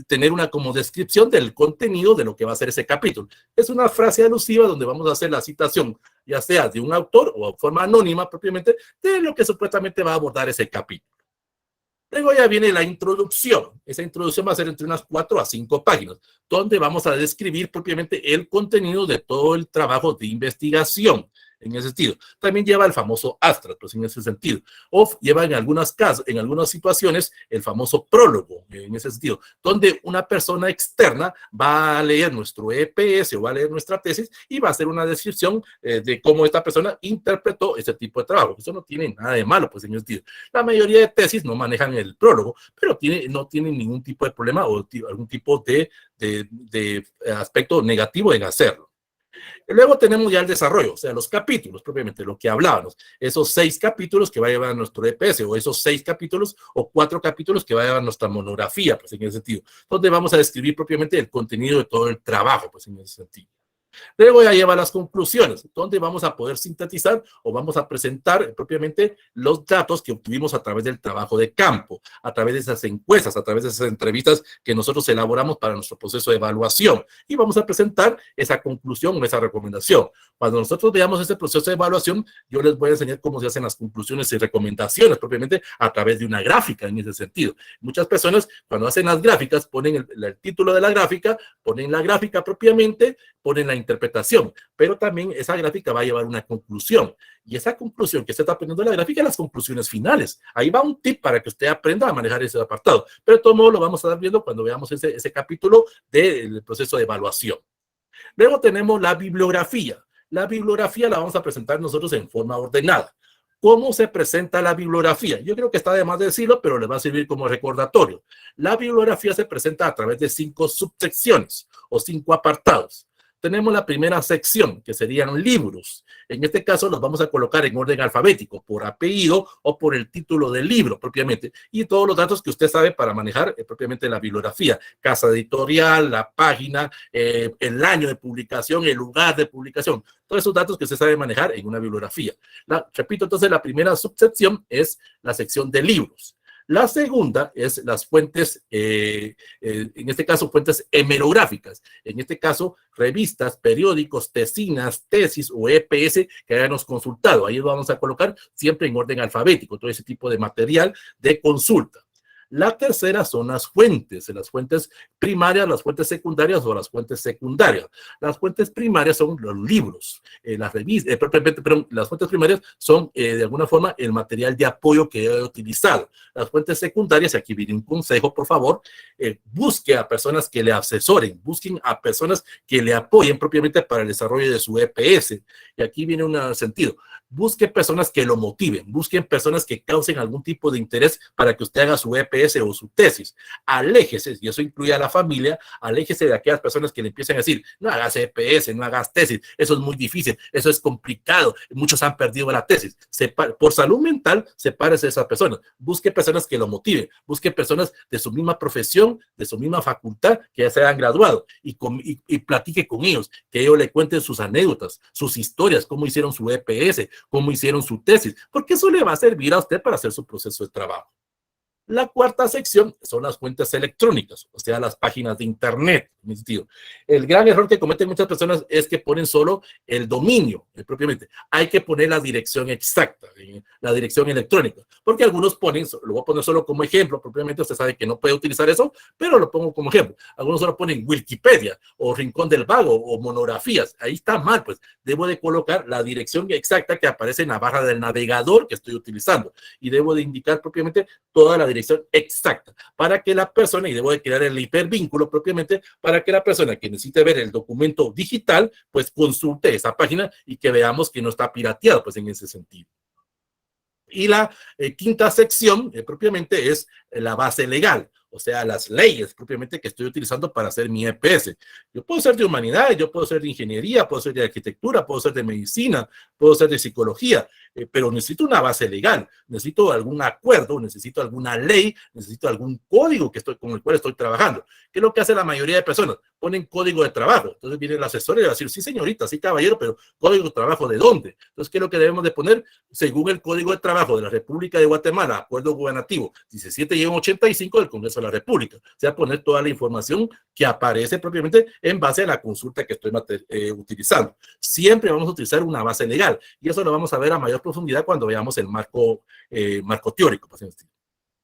tener una como descripción del contenido de lo que va a ser ese capítulo. Es una frase alusiva donde vamos a hacer la citación, ya sea de un autor o de forma anónima propiamente, de lo que supuestamente va a abordar ese capítulo. Luego ya viene la introducción. Esa introducción va a ser entre unas 4 a 5 páginas, donde vamos a describir propiamente el contenido de todo el trabajo de investigación. En ese sentido, también lleva el famoso abstract, pues en ese sentido, o lleva en algunas casos, en algunas situaciones, el famoso prólogo, en ese sentido, donde una persona externa va a leer nuestro EPS o va a leer nuestra tesis y va a hacer una descripción de cómo esta persona interpretó ese tipo de trabajo. Eso no tiene nada de malo, pues en ese sentido. La mayoría de tesis no manejan el prólogo, pero no tienen ningún tipo de problema o algún tipo de aspecto negativo en hacerlo. Luego tenemos ya el desarrollo, o sea, los capítulos, propiamente lo que hablábamos, esos 6 capítulos que va a llevar nuestro EPS, o esos 6 capítulos o 4 capítulos que va a llevar nuestra monografía, pues en ese sentido, donde vamos a describir propiamente el contenido de todo el trabajo, pues en ese sentido. Luego ya lleva las conclusiones, donde vamos a poder sintetizar o vamos a presentar propiamente los datos que obtuvimos a través del trabajo de campo, a través de esas encuestas, a través de esas entrevistas que nosotros elaboramos para nuestro proceso de evaluación. Y vamos a presentar esa conclusión o esa recomendación. Cuando nosotros veamos ese proceso de evaluación, yo les voy a enseñar cómo se hacen las conclusiones y recomendaciones propiamente a través de una gráfica en ese sentido. Muchas personas cuando hacen las gráficas ponen el título de la gráfica, ponen la gráfica propiamente, ponen la interpretación, pero también esa gráfica va a llevar una conclusión. Y esa conclusión que usted está aprendiendo de la gráfica, las conclusiones finales. Ahí va un tip para que usted aprenda a manejar ese apartado. Pero de todo modo lo vamos a estar viendo cuando veamos ese capítulo del proceso de evaluación. Luego tenemos la bibliografía. La bibliografía la vamos a presentar nosotros en forma ordenada. ¿Cómo se presenta la bibliografía? Yo creo que está de más decirlo, pero les va a servir como recordatorio. La bibliografía se presenta a través de 5 subsecciones o 5 apartados. Tenemos la primera sección, que serían libros. En este caso los vamos a colocar en orden alfabético, por apellido o por el título del libro propiamente, y todos los datos que usted sabe para manejar propiamente la bibliografía. Casa editorial, la página, el año de publicación, el lugar de publicación. Todos esos datos que usted sabe manejar en una bibliografía. Repito, entonces la primera subsección es la sección de libros. La segunda es las fuentes, en este caso, fuentes hemerográficas. En este caso, revistas, periódicos, tesinas, tesis o EPS que hayamos consultado. Ahí lo vamos a colocar siempre en orden alfabético, todo ese tipo de material de consulta. La tercera son las fuentes primarias, las fuentes secundarias o las fuentes secundarias. Las fuentes primarias son los libros, las revistas, perdón, las fuentes primarias son de alguna forma el material de apoyo que he utilizado. Las fuentes secundarias, aquí viene un consejo, por favor, busque a personas que le asesoren, busquen a personas que le apoyen propiamente para el desarrollo de su EPS. Y aquí viene un sentido. Busque personas que lo motiven, busquen personas que causen algún tipo de interés para que usted haga su EPS o su tesis. Aléjese, y eso incluye a la familia, aléjese de aquellas personas que le empiecen a decir, no hagas EPS, no hagas tesis, eso es muy difícil, eso es complicado, muchos han perdido la tesis. Por salud mental, sepárese de esas personas. Busque personas que lo motiven, busque personas de su misma profesión, de su misma facultad, que ya se hayan graduado, y platique con ellos, que ellos le cuenten sus anécdotas, sus historias, cómo hicieron su EPS, cómo hicieron su tesis, porque eso le va a servir a usted para hacer su proceso de trabajo. La cuarta sección son las fuentes electrónicas, o sea, las páginas de internet. El gran error que cometen muchas personas es que ponen solo el dominio, propiamente. Hay que poner la dirección exacta, la dirección electrónica, porque algunos ponen, lo voy a poner solo como ejemplo, propiamente usted sabe que no puede utilizar eso, pero lo pongo como ejemplo. Algunos solo ponen Wikipedia o Rincón del Vago o monografías. Ahí está mal, pues debo de colocar la dirección exacta que aparece en la barra del navegador que estoy utilizando y debo de indicar propiamente toda la dirección exacta para que la persona, y debo de crear el hipervínculo propiamente para que la persona que necesite ver el documento digital, pues consulte esa página y que veamos que no está pirateado, pues en ese sentido. Y la quinta sección propiamente es la base legal, o sea, las leyes propiamente que estoy utilizando para hacer mi EPS. Yo puedo ser de humanidades, yo puedo ser de ingeniería, puedo ser de arquitectura, puedo ser de medicina, puedo ser de psicología, pero necesito una base legal, necesito algún acuerdo, necesito alguna ley, necesito algún código con el cual estoy trabajando. ¿Qué es lo que hace la mayoría de personas? Ponen código de trabajo. Entonces viene el asesor y va a decir, sí señorita, sí caballero, pero ¿código de trabajo de dónde? Entonces, ¿qué es lo que debemos de poner? Según el Código de Trabajo de la República de Guatemala, Acuerdo Gubernativo 17-85 del Congreso de la República. O sea, poner toda la información que aparece propiamente en base a la consulta que estoy utilizando. Siempre vamos a utilizar una base legal y eso lo vamos a ver a mayor profundidad cuando veamos el marco teórico.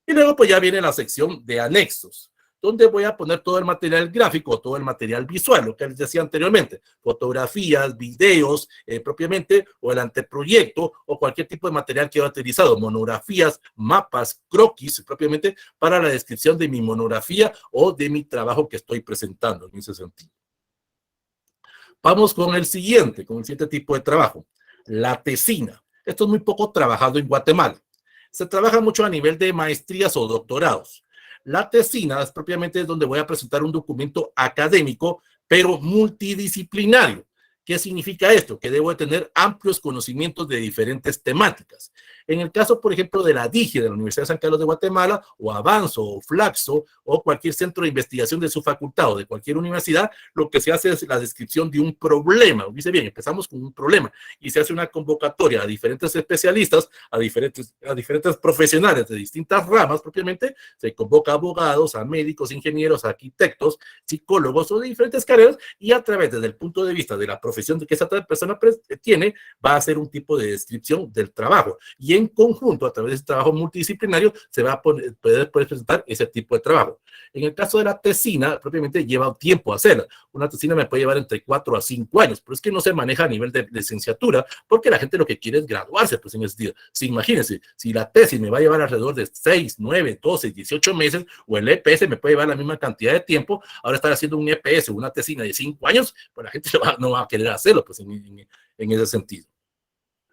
Y luego pues ya viene la sección de anexos, donde voy a poner todo el material gráfico, todo el material visual, lo que les decía anteriormente, fotografías, videos propiamente, o el anteproyecto, o cualquier tipo de material que haya utilizado, monografías, mapas, croquis, propiamente, para la descripción de mi monografía o de mi trabajo que estoy presentando en ese sentido. Vamos con el siguiente tipo de trabajo, la tesina. Esto es muy poco trabajado en Guatemala. Se trabaja mucho a nivel de maestrías o doctorados. La tesina es propiamente donde voy a presentar un documento académico, pero multidisciplinario. ¿Qué significa esto? Que debo de tener amplios conocimientos de diferentes temáticas. En el caso, por ejemplo, de la DIGE, de la Universidad de San Carlos de Guatemala, o Avanzo, o Flaxo, o cualquier centro de investigación de su facultad o de cualquier universidad, lo que se hace es la descripción de un problema. Dice bien, empezamos con un problema y se hace una convocatoria a diferentes especialistas, a diferentes profesionales de distintas ramas propiamente. Se convoca a abogados, a médicos, ingenieros, a arquitectos, psicólogos o de diferentes carreras, y a través, desde el punto de vista de la profesión que esa persona tiene, va a hacer un tipo de descripción del trabajo. Y en conjunto, a través de ese trabajo multidisciplinario, se va a poder presentar ese tipo de trabajo. En el caso de la tesina, propiamente lleva tiempo hacerla. Una tesina me puede llevar entre 4 a 5 años, pero es que no se maneja a nivel de licenciatura, porque la gente lo que quiere es graduarse, pues en ese sentido. Si imagínense, si la tesis me va a llevar alrededor de 6, 9, 12, 18 meses, o el EPS me puede llevar la misma cantidad de tiempo, ahora estar haciendo un EPS o una tesina de 5 años, pues la gente no va a querer hacerlo, pues en ese sentido.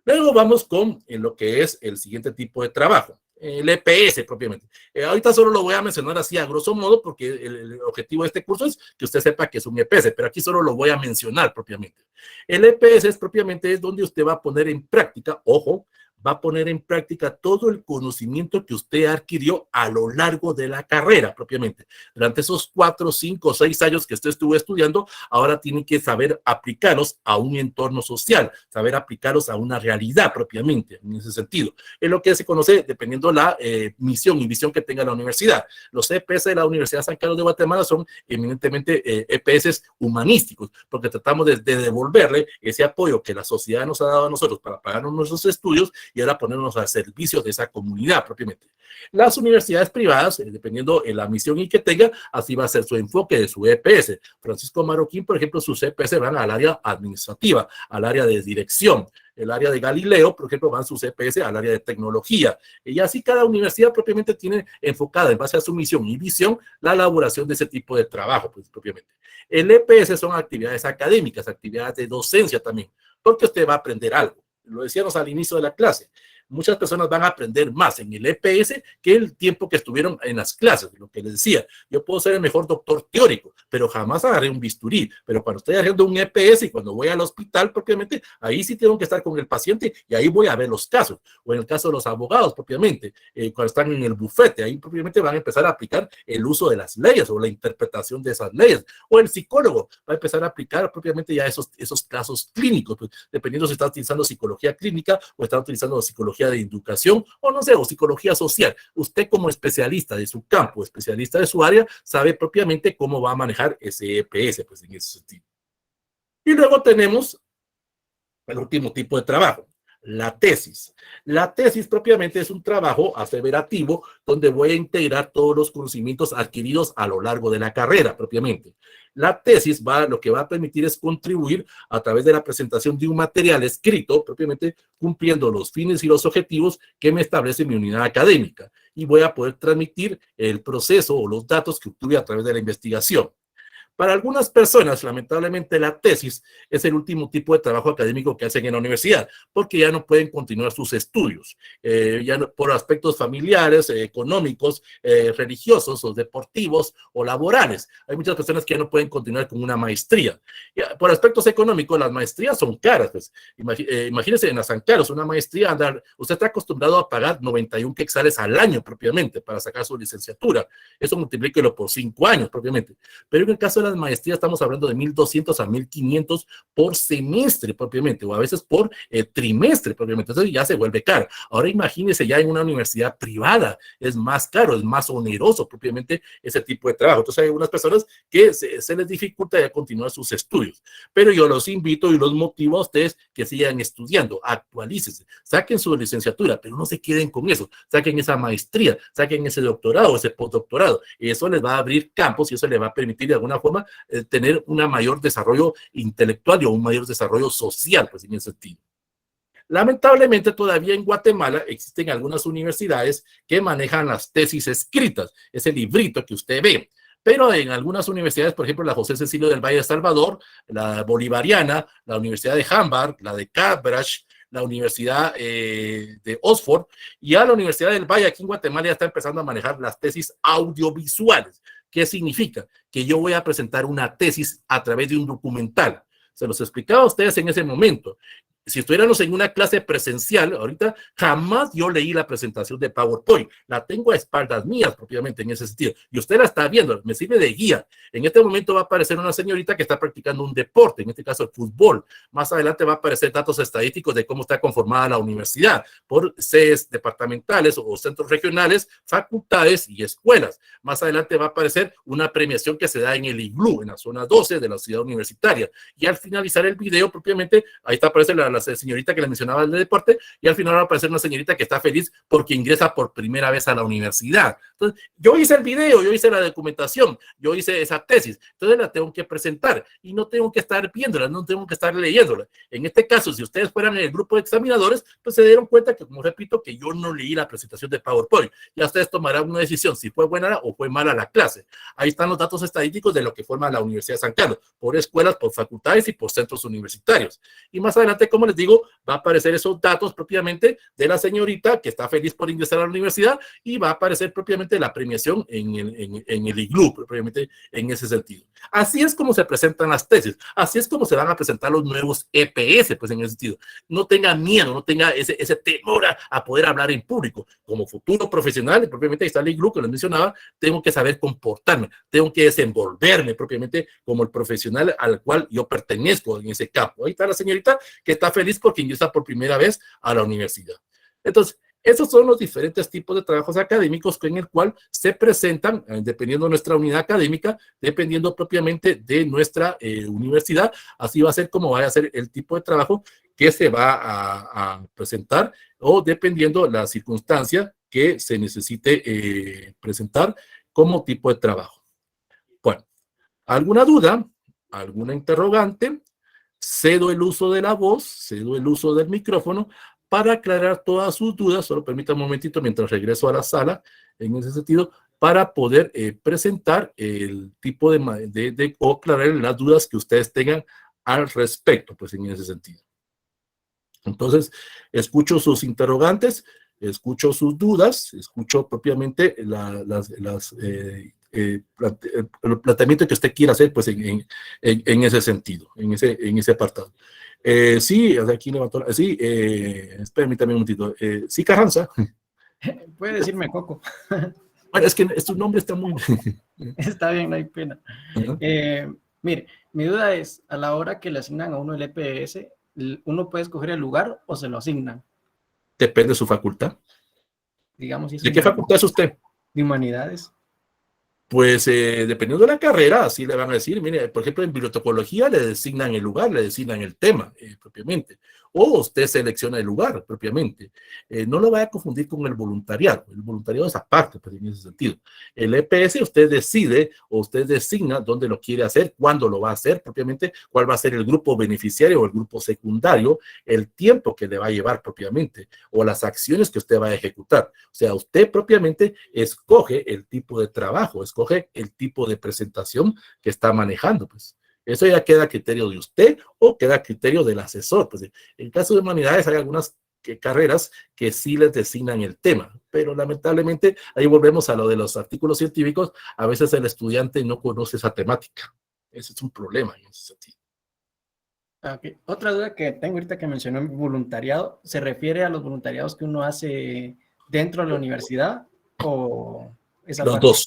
Luego vamos con lo que es el siguiente tipo de trabajo, el EPS propiamente. Ahorita solo lo voy a mencionar así a grosso modo, porque el objetivo de este curso es que usted sepa que es un EPS, pero aquí solo lo voy a mencionar propiamente. El EPS es propiamente donde usted va a poner en práctica, ojo, va a poner en práctica todo el conocimiento que usted adquirió a lo largo de la carrera propiamente. Durante esos 4, 5, 6 años que usted estuvo estudiando, ahora tiene que saber aplicarlos a un entorno social, saber aplicarlos a una realidad propiamente, en ese sentido. Es lo que se conoce dependiendo la misión y visión que tenga la universidad. Los EPS de la Universidad de San Carlos de Guatemala son eminentemente EPS humanísticos, porque tratamos de devolverle ese apoyo que la sociedad nos ha dado a nosotros para pagarnos nuestros estudios y ahora ponernos al servicio de esa comunidad propiamente. Las universidades privadas, dependiendo de la misión y que tenga, así va a ser su enfoque de su EPS. Francisco Marroquín, por ejemplo, sus EPS van al área administrativa, al área de dirección. El área de Galileo, por ejemplo, van sus EPS al área de tecnología. Y así cada universidad propiamente tiene enfocada en base a su misión y visión la elaboración de ese tipo de trabajo, pues, propiamente. El EPS son actividades académicas, actividades de docencia también, porque usted va a aprender algo. Lo decíamos al inicio de la clase. Muchas personas van a aprender más en el EPS que el tiempo que estuvieron en las clases. Lo que les decía, yo puedo ser el mejor doctor teórico, pero jamás agarré un bisturí. Pero cuando estoy haciendo un EPS y cuando voy al hospital propiamente, ahí sí tengo que estar con el paciente y ahí voy a ver los casos. O en el caso de los abogados propiamente, cuando están en el bufete, ahí propiamente van a empezar a aplicar el uso de las leyes o la interpretación de esas leyes. O el psicólogo va a empezar a aplicar propiamente ya esos casos clínicos, pues, dependiendo si está utilizando psicología clínica o está utilizando psicología de educación o no sé, o psicología social. Usted como especialista de su campo, especialista de su área, sabe propiamente cómo va a manejar ese EPS, pues en ese sentido. Y luego tenemos el último tipo de trabajo, la tesis. La tesis propiamente es un trabajo aseverativo donde voy a integrar todos los conocimientos adquiridos a lo largo de la carrera propiamente. La tesis lo que va a permitir es contribuir a través de la presentación de un material escrito, propiamente cumpliendo los fines y los objetivos que me establece mi unidad académica. Y voy a poder transmitir el proceso o los datos que obtuve a través de la investigación. Para algunas personas, lamentablemente, la tesis es el último tipo de trabajo académico que hacen en la universidad, porque ya no pueden continuar sus estudios, ya no, por aspectos familiares, económicos, religiosos o deportivos o laborales. Hay muchas personas que ya no pueden continuar con una maestría. Por aspectos económicos, las maestrías son caras. Pues. Imagínense en la San Carlos, una maestría, usted está acostumbrado a pagar 91 quetzales al año propiamente para sacar su licenciatura. Eso multiplíquelo por 5 años propiamente. Pero en el caso de las maestrías estamos hablando de 1.200 a 1.500 por semestre propiamente, o a veces por trimestre propiamente. Entonces ya se vuelve caro. Ahora imagínense ya en una universidad privada, es más caro, es más oneroso propiamente ese tipo de trabajo. Entonces hay algunas personas que se les dificulta ya continuar sus estudios. Pero yo los invito y los motivo a ustedes que sigan estudiando, actualícense, saquen su licenciatura, pero no se queden con eso, saquen esa maestría, saquen ese doctorado, ese postdoctorado, y eso les va a abrir campos y eso les va a permitir de alguna forma tener un mayor desarrollo intelectual y un mayor desarrollo social, pues en ese sentido. Lamentablemente, todavía en Guatemala existen algunas universidades que manejan las tesis escritas, ese librito que usted ve. Pero en algunas universidades, por ejemplo, la José Cecilio del Valle de Salvador, la Bolivariana, la Universidad de Harvard, la de Cambridge, la Universidad de Oxford, y a la Universidad del Valle aquí en Guatemala ya está empezando a manejar las tesis audiovisuales. ¿Qué significa? Que yo voy a presentar una tesis a través de un documental. Se los explicaba a ustedes en ese momento. Si estuviéramos en una clase presencial, ahorita jamás yo leí la presentación de PowerPoint. La tengo a espaldas mías propiamente en ese sentido. Y usted la está viendo, me sirve de guía. En este momento va a aparecer una señorita que está practicando un deporte, en este caso el fútbol. Más adelante va a aparecer datos estadísticos de cómo está conformada la universidad por sedes departamentales o centros regionales, facultades y escuelas. Más adelante va a aparecer una premiación que se da en el iglú, en la zona 12 de la ciudad universitaria. Y al finalizar el video propiamente, ahí está aparece la señorita que le mencionaba del deporte, y al final va a aparecer una señorita que está feliz porque ingresa por primera vez a la universidad. Entonces, yo hice el video, yo hice la documentación, yo hice esa tesis, entonces la tengo que presentar y no tengo que estar viéndola, no tengo que estar leyéndola. En este caso, si ustedes fueran en el grupo de examinadores, pues se dieron cuenta que, como repito, que yo no leí la presentación de PowerPoint. Ya ustedes tomarán una decisión si fue buena o fue mala la clase. Ahí están los datos estadísticos de lo que forma la Universidad de San Carlos, por escuelas, por facultades y por centros universitarios. Y más adelante, como les digo, va a aparecer esos datos propiamente de la señorita que está feliz por ingresar a la universidad, y va a aparecer propiamente la premiación en el iglú, propiamente en ese sentido. Así es como se presentan las tesis, así es como se van a presentar los nuevos EPS, pues en ese sentido. No tenga miedo, no tenga ese temor a poder hablar en público. Como futuro profesional, propiamente ahí está el iglú que les mencionaba, tengo que saber comportarme, tengo que desenvolverme propiamente como el profesional al cual yo pertenezco en ese campo. Ahí está la señorita que está feliz porque ingresa por primera vez a la universidad. Entonces, esos son los diferentes tipos de trabajos académicos en el cual se presentan, dependiendo de nuestra unidad académica, dependiendo propiamente de nuestra universidad. Así va a ser como vaya a ser el tipo de trabajo que se va a presentar, o dependiendo la circunstancia que se necesite presentar como tipo de trabajo. Bueno, ¿alguna duda? ¿Alguna interrogante? Cedo el uso de la voz, cedo el uso del micrófono para aclarar todas sus dudas. Solo permítanme un momentito mientras regreso a la sala, en ese sentido, para poder presentar el tipo o aclarar las dudas que ustedes tengan al respecto, pues en ese sentido. Entonces, escucho sus interrogantes, escucho sus dudas, escucho propiamente el planteamiento que usted quiera hacer, pues en ese sentido, en ese apartado. Sí, aquí levantó, sí, permítame un momentito. Sí, Carranza. Puede decirme Coco. Bueno, es que su nombre está muy... Está bien, no hay pena. Mire, mi duda es, a la hora que le asignan a uno el EPS, ¿uno puede escoger el lugar o se lo asignan? Depende de su facultad. Digamos, si es ¿De qué facultad es usted? De humanidades. Pues dependiendo de la carrera, así le van a decir, mire, por ejemplo, en bibliotecología le designan el lugar, le designan el tema propiamente, o usted selecciona el lugar propiamente. No lo vaya a confundir con el voluntariado es aparte, pues en ese sentido. El EPS usted decide o usted designa dónde lo quiere hacer, cuándo lo va a hacer propiamente, cuál va a ser el grupo beneficiario o el grupo secundario, el tiempo que le va a llevar propiamente, o las acciones que usted va a ejecutar. O sea, usted propiamente escoge el tipo de trabajo, escoge el tipo de presentación que está manejando, pues. Eso ya queda a criterio de usted o queda a criterio del asesor. Pues en el caso de humanidades hay algunas carreras que sí les designan el tema, pero lamentablemente ahí volvemos a lo de los artículos científicos. A veces el estudiante no conoce esa temática. Ese es un problema en ese sentido. Okay. Otra duda que tengo ahorita que mencionó el voluntariado, ¿se refiere a los voluntariados que uno hace dentro de la universidad o esa Los parte? dos.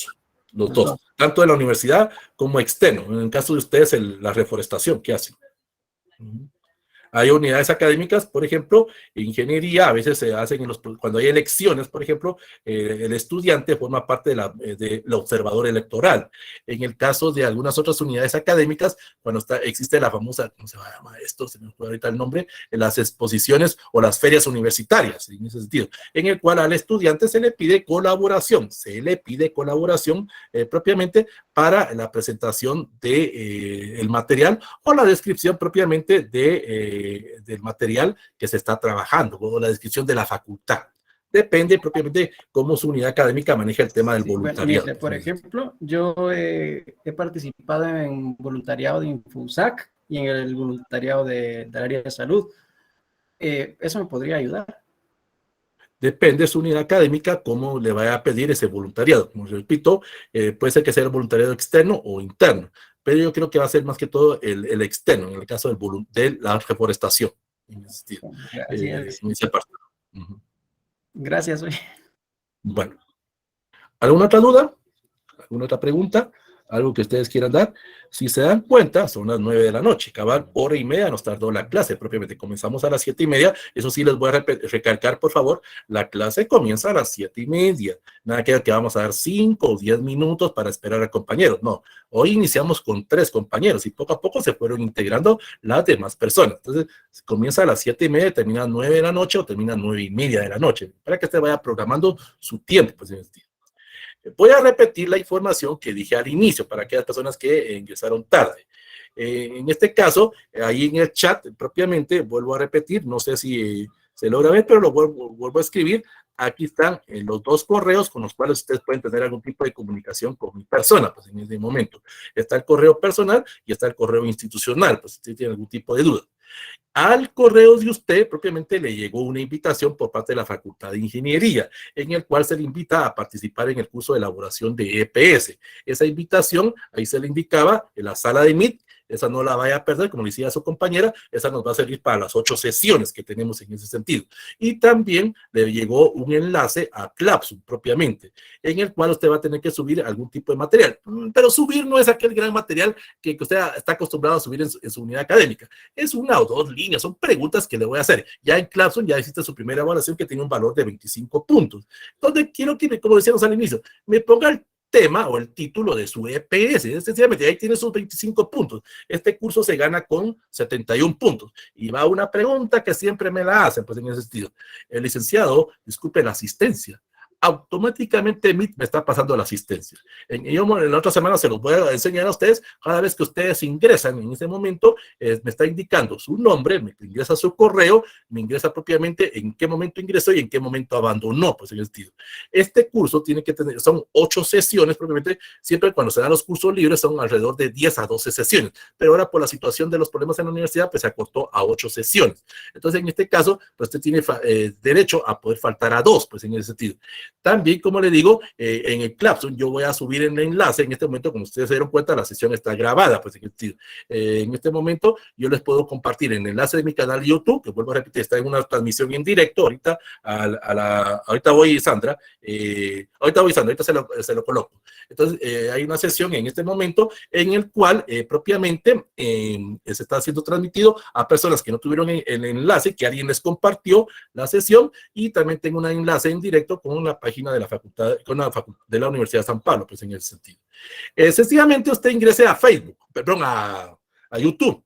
los dos, tanto de la universidad como externo. En el caso de ustedes, la reforestación, ¿qué hacen? Hay unidades académicas, por ejemplo, ingeniería, a veces se hacen cuando hay elecciones, por ejemplo, el estudiante forma parte del observador electoral. En el caso de algunas otras unidades académicas, cuando existe la famosa, ¿cómo se llama esto? Se me fue ahorita el nombre, las exposiciones o las ferias universitarias, en ese sentido, en el cual al estudiante se le pide colaboración, propiamente para la presentación del material o la descripción propiamente del material que se está trabajando o la descripción de la facultad. Depende propiamente cómo su unidad académica maneja el tema del voluntariado. Bueno, mire, por ejemplo, yo he participado en voluntariado de Infusac y en el voluntariado del área de salud. ¿Eso me podría ayudar? Depende de su unidad académica cómo le vaya a pedir ese voluntariado. Como repito, puede ser que sea el voluntariado externo o interno, pero yo creo que va a ser más que todo el externo, en el caso de la reforestación. En ese sentido. Gracias. Gracias. Bueno, ¿alguna otra duda? ¿Alguna otra pregunta? ¿Algo que ustedes quieran dar? Si se dan cuenta, son las 9 de la noche, cabal, hora y media nos tardó la clase propiamente. Comenzamos a las 7:30, eso sí les voy a recalcar, por favor, la clase comienza a las 7:30. Nada que vamos a dar 5 o 10 minutos para esperar a compañeros. No, hoy iniciamos con 3 compañeros y poco a poco se fueron integrando las demás personas. Entonces, comienza a las 7:30, termina a 9 de la noche o termina a 9:30 de la noche, para que usted vaya programando su tiempo, pues, en este tiempo. Voy a repetir la información que dije al inicio para aquellas personas que ingresaron tarde. En este caso, ahí en el chat propiamente, vuelvo a repetir, no sé si se logra ver, pero lo vuelvo a escribir. Aquí están los 2 correos con los cuales ustedes pueden tener algún tipo de comunicación con mi persona, pues en este momento. Está el correo personal y está el correo institucional, pues si usted tiene algún tipo de duda. Al correo de usted propiamente le llegó una invitación por parte de la Facultad de Ingeniería, en el cual se le invita a participar en el curso de elaboración de EPS. Esa invitación, ahí se le indicaba en la sala de Meet, esa no la vaya a perder, como decía su compañera, esa nos va a servir para las 8 sesiones que tenemos en ese sentido. Y también le llegó un enlace a Classroom propiamente, en el cual usted va a tener que subir algún tipo de material. Pero subir no es aquel gran material que usted está acostumbrado a subir en su unidad académica. Es 1 o 2 líneas, son preguntas que le voy a hacer. Ya en Classroom ya existe su primera evaluación que tiene un valor de 25 puntos. Entonces quiero que, como decíamos al inicio, me ponga el tema o el título de su EPS. Sencillamente, ahí tiene sus 25 puntos. Este curso se gana con 71 puntos. Y va una pregunta que siempre me la hacen, pues en ese sentido. El licenciado, disculpe la asistencia. Automáticamente Meet me está pasando la asistencia. En la otra semana se los voy a enseñar a ustedes. Cada vez que ustedes ingresan en ese momento, me está indicando su nombre, me ingresa su correo, me ingresa propiamente en qué momento ingresó y en qué momento abandonó, pues en el sentido. Este curso tiene que tener, son 8 sesiones propiamente, siempre cuando se dan los cursos libres son alrededor de 10 a 12 sesiones, pero ahora por la situación de los problemas en la universidad, pues se acortó a 8 sesiones. Entonces, en este caso, pues usted tiene derecho a poder faltar a 2, pues en ese sentido. También, como le digo, en el Classroom yo voy a subir el enlace. En este momento, como ustedes se dieron cuenta, la sesión está grabada. Pues en este momento yo les puedo compartir el enlace de mi canal de YouTube, que vuelvo a repetir, está en una transmisión en directo. Ahorita, ahorita voy, Sandra. Ahorita se lo coloco. Entonces, hay una sesión en este momento en el cual propiamente se está siendo transmitido a personas que no tuvieron el enlace, que alguien les compartió la sesión, y también tengo un enlace en directo con una página de la facultad, de la Universidad de San Pablo, pues en ese sentido. Sencillamente usted ingrese a Facebook, perdón, a YouTube,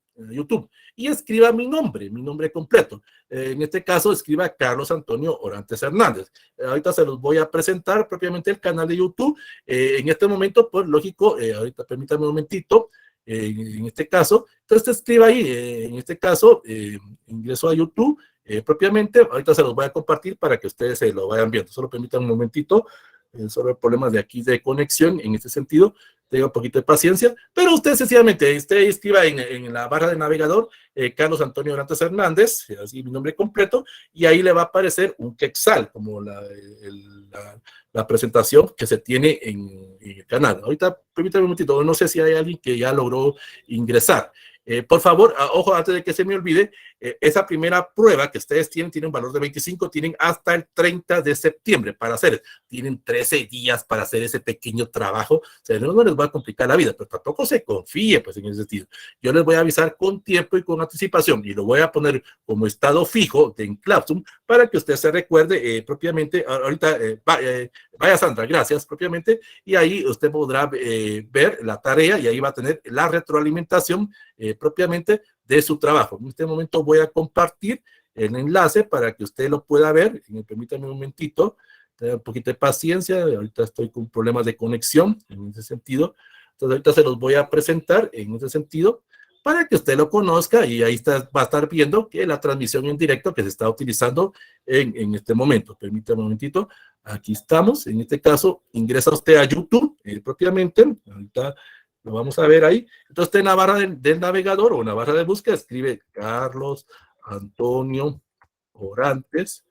y escriba mi nombre completo. En este caso, escriba Carlos Antonio Orantes Hernández. Ahorita se los voy a presentar propiamente el canal de YouTube. En este momento, pues lógico, ahorita permítame un momentito. En este caso, entonces escriba ahí, en este caso, ingreso a YouTube, propiamente, ahorita se los voy a compartir para que ustedes se lo vayan viendo. Solo permítanme un momentito, solo hay problemas de aquí de conexión en este sentido. Tenga un poquito de paciencia, pero usted sencillamente, escriba en la barra de navegador Carlos Antonio Orantes Hernández, así mi nombre completo, y ahí le va a aparecer un quetzal, como la presentación que se tiene en el canal. Ahorita, permítame un momentito, no sé si hay alguien que ya logró ingresar. Por favor, ojo, antes de que se me olvide, esa primera prueba que ustedes tienen un valor de 25, tienen hasta el 30 de septiembre para hacer. Tienen 13 días para hacer ese pequeño trabajo. O sea, no les va a complicar la vida, pero tampoco se confíe, pues, en ese sentido. Yo les voy a avisar con tiempo y con anticipación, y lo voy a poner como estado fijo en Classroom para que usted se recuerde propiamente. Ahorita, vaya Sandra, gracias, propiamente, y ahí usted podrá ver la tarea y ahí va a tener la retroalimentación propiamente de su trabajo. En este momento voy a compartir el enlace para que usted lo pueda ver. Permítame un momentito, un poquito de paciencia, ahorita estoy con problemas de conexión en ese sentido. Entonces ahorita se los voy a presentar en ese sentido para que usted lo conozca y ahí va a estar viendo que la transmisión en directo que se está utilizando en este momento. Permítame un momentito, aquí estamos. En este caso, ingresa usted a YouTube propiamente, ahorita lo vamos a ver ahí. Entonces, en la barra del navegador o en la barra de búsqueda, escribe Carlos Antonio Orantes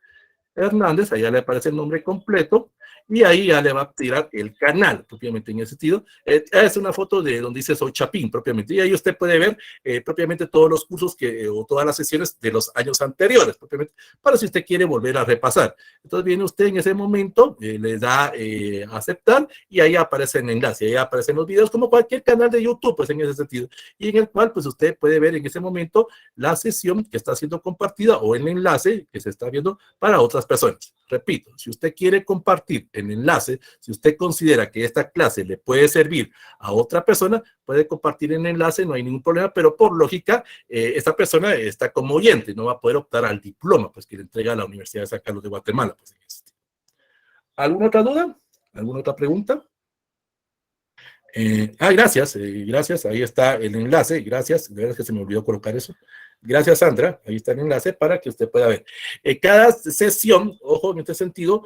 Hernández, allá le aparece el nombre completo, y ahí ya le va a tirar el canal, propiamente en ese sentido. Es una foto de donde dice Soy Chapín, propiamente, y ahí usted puede ver propiamente todos los cursos o todas las sesiones de los años anteriores, propiamente, para si usted quiere volver a repasar. Entonces viene usted en ese momento, le da aceptar, y ahí aparece el enlace, ahí aparecen los videos, como cualquier canal de YouTube, pues en ese sentido, y en el cual, pues usted puede ver en ese momento la sesión que está siendo compartida o el enlace que se está viendo para otras personas. Repito, si usted quiere compartir el enlace, si usted considera que esta clase le puede servir a otra persona, puede compartir el enlace, no hay ningún problema, pero por lógica, esta persona está como oyente, no va a poder optar al diploma pues, que le entrega la Universidad de San Carlos de Guatemala. Pues. ¿Alguna otra duda? ¿Alguna otra pregunta? Gracias, gracias, ahí está el enlace, gracias, de verdad que se me olvidó colocar eso. Gracias, Sandra, ahí está el enlace para que usted pueda ver. Cada sesión, ojo, en este sentido,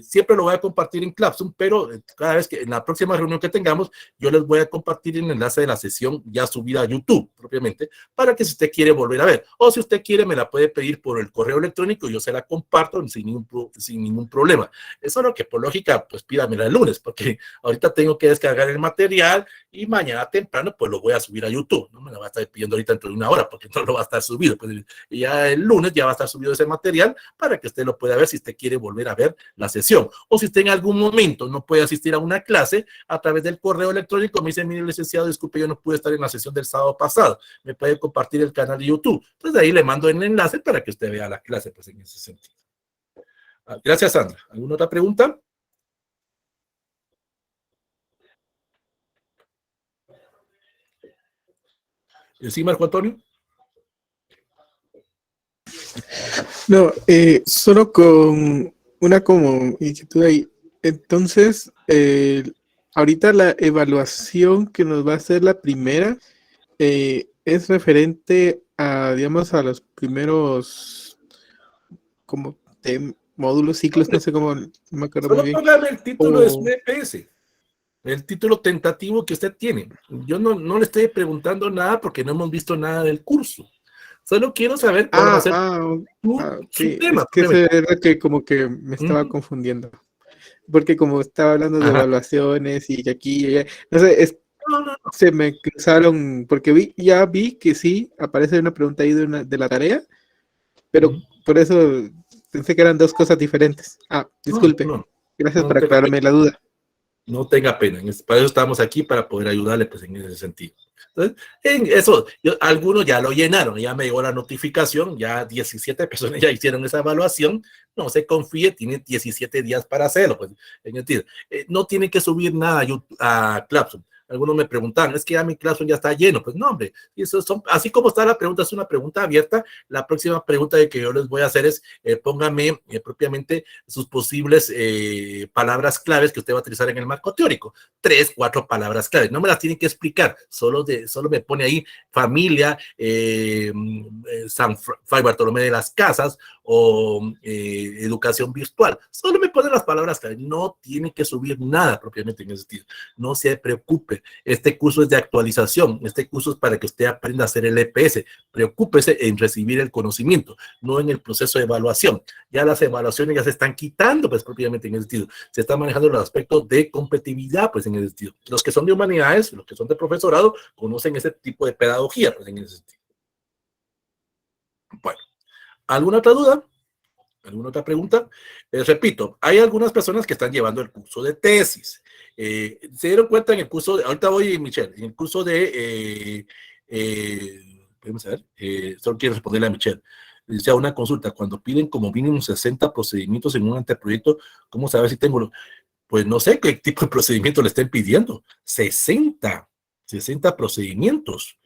siempre lo voy a compartir en Classroom, pero cada vez que en la próxima reunión que tengamos, yo les voy a compartir el enlace de la sesión ya subida a YouTube, propiamente, para que si usted quiere volver a ver, o si usted quiere, me la puede pedir por el correo electrónico, yo se la comparto sin ningún problema. Eso es lo que por lógica, pues pídamela el lunes, porque ahorita tengo que descargar el material y mañana temprano, pues lo voy a subir a YouTube. No me la va a estar pidiendo ahorita dentro de una hora, porque no lo va a estar subido. Pues, y ya el lunes ya va a estar subido ese material para que usted lo pueda ver si usted quiere volver a ver la sesión. O si usted en algún momento no puede asistir a una clase, a través del correo electrónico me dice, mire, licenciado, disculpe, yo no pude estar en la sesión del sábado pasado. Me puede compartir el canal de YouTube. Entonces, de ahí le mando el enlace para que usted vea la clase, pues en ese sentido. Gracias, Sandra. ¿Alguna otra pregunta? ¿Sí, Marco Antonio? No, solo con una como inquietud ahí. Entonces, ahorita la evaluación que nos va a hacer la primera es referente a, digamos, a los primeros como módulos, ciclos, no sé cómo, no me acuerdo muy bien. Solo el título de su EPS. El título tentativo que usted tiene. Yo no le estoy preguntando nada porque no hemos visto nada del curso. Solo quiero saber cuál va a ser su tema. Es que ese era que como que me estaba confundiendo. Porque como estaba hablando de evaluaciones y aquí y allá, no sé, se me cruzaron, porque ya vi que sí, aparece una pregunta ahí de la tarea, pero por eso pensé que eran dos cosas diferentes. Disculpe. Gracias por aclararme la duda. No tenga pena, para eso estamos aquí, para poder ayudarle pues, en ese sentido. Entonces, en eso, algunos ya lo llenaron, ya me llegó la notificación, ya 17 personas ya hicieron esa evaluación, no se confíe, tienen 17 días para hacerlo, pues, en sentido. No tienen que subir nada a Classroom. Algunos me preguntan, es que ya mi Classroom ya está lleno. Pues no, hombre, así como está la pregunta, es una pregunta abierta. La próxima pregunta que yo les voy a hacer es, póngame propiamente sus posibles palabras claves que usted va a utilizar en el marco teórico. 3, 4 palabras claves. No me las tienen que explicar, solo me pone ahí familia, San Fray Bartolomé de las Casas o educación virtual. Solo me pone las palabras claves. No tiene que subir nada propiamente en ese sentido. No se preocupe. preocupe. Este curso es de actualización. Este curso es para que usted aprenda a hacer el EPS. Preocúpese en recibir el conocimiento, no en el proceso de evaluación. Ya las evaluaciones ya se están quitando, pues propiamente en ese sentido. Se está manejando los aspectos de competitividad, pues en ese sentido. Los que son de humanidades, los que son de profesorado, conocen ese tipo de pedagogía, pues en ese sentido. Bueno, ¿alguna otra duda? ¿Alguna otra pregunta? Repito, hay algunas personas que están llevando el curso de tesis. Se dieron cuenta en el curso, ahorita voy, Michelle, en el curso de, vamos a ver, solo quiero responderle a Michelle. Dice una consulta, cuando piden como mínimo 60 procedimientos en un anteproyecto, ¿cómo saber si tengo? Pues no sé qué tipo de procedimiento le estén pidiendo. 60 procedimientos.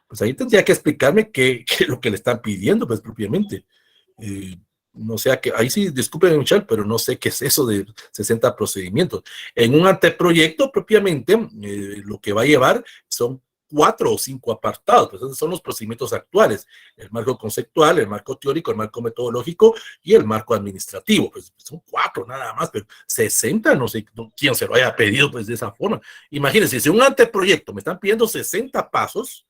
Pues ahí tendría que explicarme qué es lo que le están pidiendo, pues propiamente. No sé, ahí sí, disculpen, Michelle, pero no sé qué es eso de 60 procedimientos. En un anteproyecto, propiamente, lo que va a llevar son 4 o 5 apartados. Pues esos son los procedimientos actuales: el marco conceptual, el marco teórico, el marco metodológico y el marco administrativo. Pues son 4 nada más, pero 60, no sé quién se lo haya pedido pues de esa forma. Imagínense, si un anteproyecto me están pidiendo 60 pasos,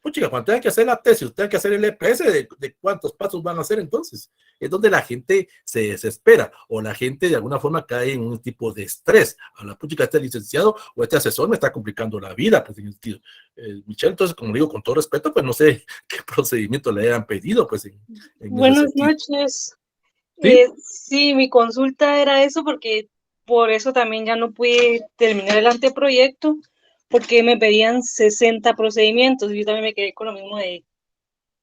pues chica, cuando tengan que hacer la tesis, tengan que hacer el EPS, de cuántos pasos van a hacer entonces. Es donde la gente se desespera o la gente de alguna forma cae en un tipo de estrés. A la puchica, este licenciado o este asesor me está complicando la vida, pues en el sentido. Michelle, entonces, como digo, con todo respeto, pues no sé qué procedimiento le hayan pedido, pues en Buenas noches. ¿Sí? Sí, mi consulta era eso, porque por eso también ya no pude terminar el anteproyecto, porque me pedían 60 procedimientos, y yo también me quedé con lo mismo de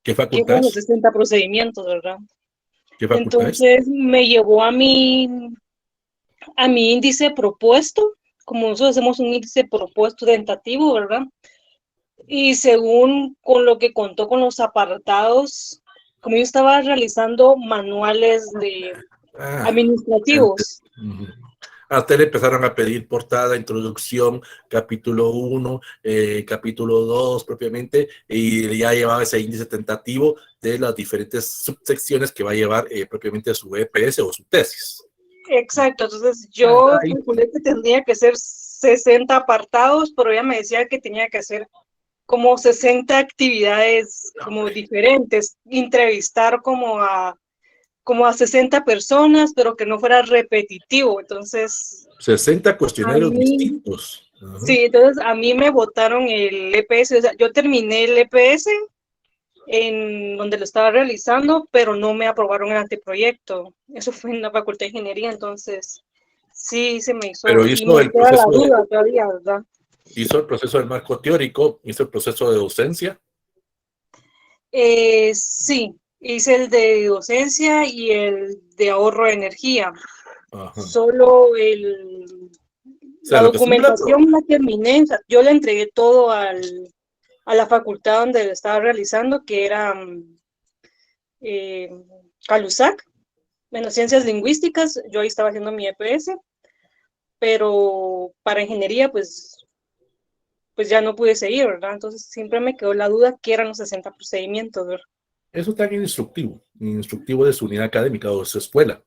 ¿Qué ¿qué facultad son los es? 60 procedimientos, verdad? ¿Qué facultad es? Entonces me llevó a mi índice propuesto, como nosotros hacemos un índice propuesto tentativo, ¿verdad? Y según con lo que contó con los apartados, como yo estaba realizando manuales de administrativos. A usted le empezaron a pedir portada, introducción, capítulo 1, capítulo 2 propiamente, y ya llevaba ese índice tentativo de las diferentes subsecciones que va a llevar propiamente su EPS o su tesis. Exacto, entonces yo calculé que tendría que ser 60 apartados, pero ella me decía que tenía que hacer como 60 actividades como diferentes, entrevistar como a 60 personas, pero que no fuera repetitivo. Entonces 60 cuestionarios distintos. Sí, entonces a mí me votaron el EPS, o sea, yo terminé el EPS en donde lo estaba realizando, pero no me aprobaron el anteproyecto. Eso fue en la Facultad de Ingeniería, entonces sí se me hizo, Pero y hizo me el queda la proceso duda todavía, ¿verdad? hizo el proceso del marco teórico, hizo el proceso de docencia. Sí, hice el de docencia y el de ahorro de energía. Ajá. Solo la documentación la terminé, o sea, yo le entregué todo a la facultad donde lo estaba realizando, que era Calusac, bueno, ciencias lingüísticas. Yo ahí estaba haciendo mi EPS, pero para ingeniería pues ya no pude seguir, ¿verdad? Entonces siempre me quedó la duda qué eran los 60 procedimientos, ¿verdad? Eso está en instructivo de su unidad académica o de su escuela.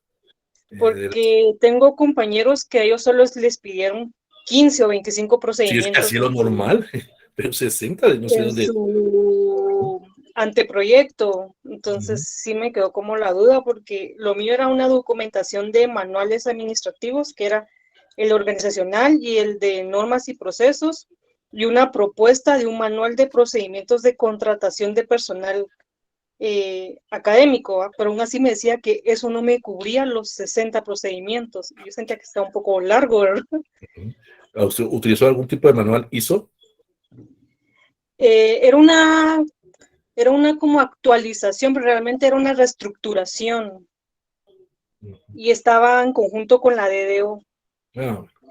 Porque tengo compañeros que a ellos solo les pidieron 15 o 25 procedimientos. Sí, es casi lo normal, pero 60, no sé dónde. Su anteproyecto. Entonces sí me quedó como la duda, porque lo mío era una documentación de manuales administrativos, que era el organizacional y el de normas y procesos, y una propuesta de un manual de procedimientos de contratación de personal académico, ¿va? Pero aún así me decía que eso no me cubría los 60 procedimientos. Yo sentía que estaba un poco largo, ¿verdad? ¿Utilizó algún tipo de manual ISO? Era una como actualización, pero realmente era una reestructuración. Y estaba en conjunto con la DDO.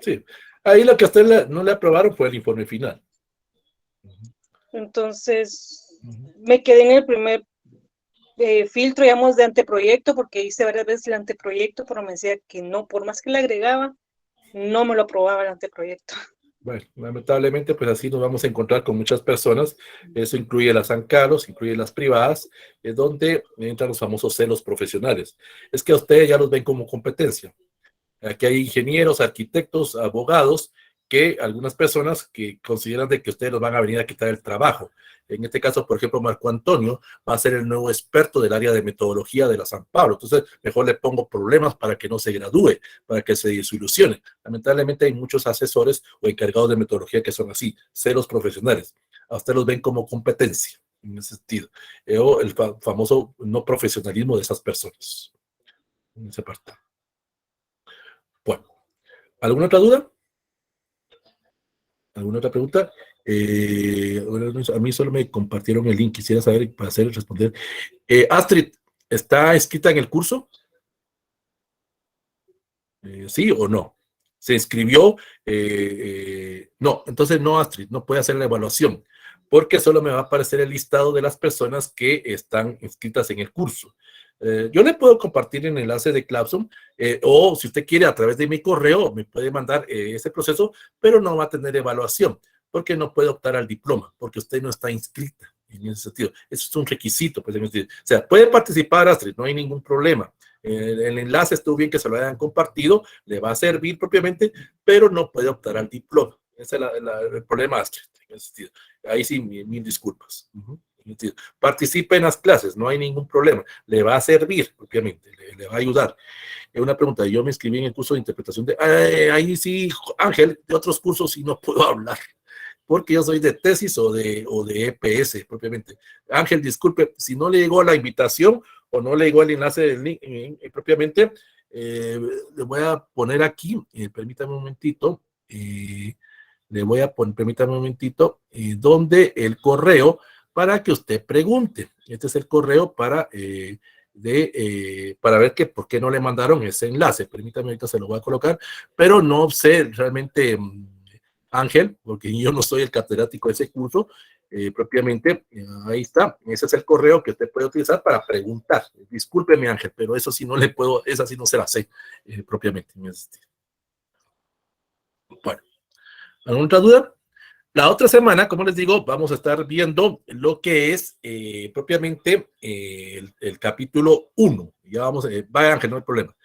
Sí. Ahí lo que a usted no le aprobaron fue el informe final. Entonces, me quedé en el primer filtro, digamos, de anteproyecto, porque hice varias veces el anteproyecto, pero me decía que no, por más que le agregaba, no me lo aprobaba el anteproyecto. Bueno, lamentablemente, pues así nos vamos a encontrar con muchas personas. Eso incluye las ANCAROS, incluye las privadas, donde entran los famosos celos profesionales. Es que a ustedes ya los ven como competencia. Aquí hay ingenieros, arquitectos, abogados que algunas personas que consideran de que ustedes los van a venir a quitar el trabajo. En este caso, por ejemplo, Marco Antonio va a ser el nuevo experto del área de metodología de la San Pablo. Entonces, mejor le pongo problemas para que no se gradúe, para que se desilusione. Lamentablemente hay muchos asesores o encargados de metodología que son así, ceros profesionales. A ustedes los ven como competencia, en ese sentido. O el famoso no profesionalismo de esas personas. En esa parte. Bueno, ¿alguna otra duda? ¿Alguna otra pregunta? A mí solo me compartieron el link, quisiera saber para hacer responder. Astrid, ¿está escrita en el curso? ¿Sí o no? ¿Se inscribió? No, entonces no, Astrid, no puede hacer la evaluación, porque solo me va a aparecer el listado de las personas que están inscritas en el curso. Yo le puedo compartir el enlace de Clapson, o si usted quiere a través de mi correo, me puede mandar ese proceso, pero no va a tener evaluación, porque no puede optar al diploma, porque usted no está inscrita en ese sentido. Eso es un requisito. Pues, o sea, puede participar, Astrid, no hay ningún problema. El enlace estuvo bien que se lo hayan compartido, le va a servir propiamente, pero no puede optar al diploma. Ese es el problema, Astrid, en ese sentido. Ahí sí, mil disculpas. Participe en las clases, no hay ningún problema. Le va a servir, propiamente, le va a ayudar. Una pregunta, yo me inscribí en el curso de interpretación de... ahí sí, Ángel, de otros cursos sí no puedo hablar, porque yo soy de tesis o de EPS, propiamente. Ángel, disculpe, si no le llegó la invitación o no le llegó el enlace del link, propiamente, le voy a poner aquí, permítame un momentito, le voy a poner, permítame un momentito, donde el correo para que usted pregunte. Este es el correo para ver que por qué no le mandaron ese enlace. Permítame, ahorita se lo voy a colocar, pero no sé realmente, Ángel, porque yo no soy el catedrático de ese curso, propiamente, ahí está. Ese es el correo que usted puede utilizar para preguntar. Discúlpeme, Ángel, pero eso sí no le puedo, esa sí no se la sé propiamente. Bueno, ¿alguna otra duda? La otra semana, como les digo, vamos a estar viendo lo que es propiamente el capítulo 1. Ya vamos, vaya Ángel, no hay problema.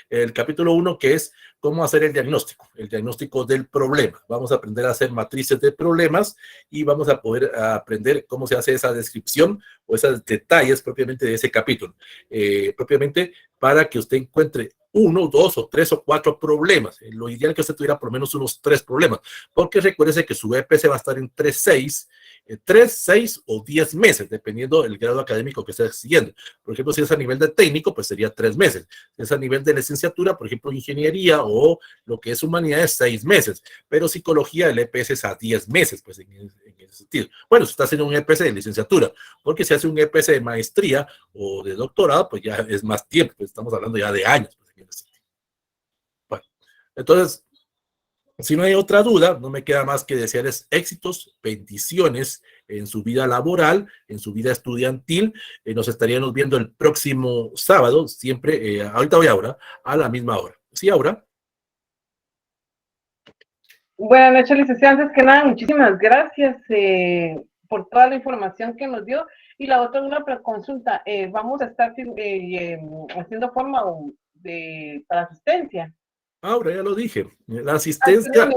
El capítulo 1, que es cómo hacer el diagnóstico del problema. Vamos a aprender a hacer matrices de problemas y vamos a poder aprender cómo se hace esa descripción o esos detalles propiamente de ese capítulo. Propiamente para que usted encuentre 1, 2 o 3 o 4 problemas. Lo ideal es que usted tuviera por lo menos unos 3 problemas, porque recuérdese que su EPC va a estar en 3, 6 o 10 meses, dependiendo del grado académico que esté siguiendo. Por ejemplo, si es a nivel de técnico, pues sería 3 meses. Si es a nivel de licenciatura, por ejemplo, ingeniería o lo que es humanidades, 6 meses. Pero psicología, el EPS es a 10 meses, pues en ese sentido. Bueno, si está haciendo un EPS de licenciatura, porque si hace un EPS de maestría o de doctorado, pues ya es más tiempo, pues estamos hablando ya de años. Pues, en ese sentido. Bueno, entonces, si no hay otra duda, no me queda más que desearles éxitos, bendiciones en su vida laboral, en su vida estudiantil. Nos estaríamos viendo el próximo sábado, siempre, ahorita voy ahora, a la misma hora. ¿Sí, Aura? Buenas noches, licenciado. Antes que nada, muchísimas gracias por toda la información que nos dio. Y la otra, una consulta. Vamos a estar haciendo forma para asistencia. Ahora ya lo dije. La asistencia,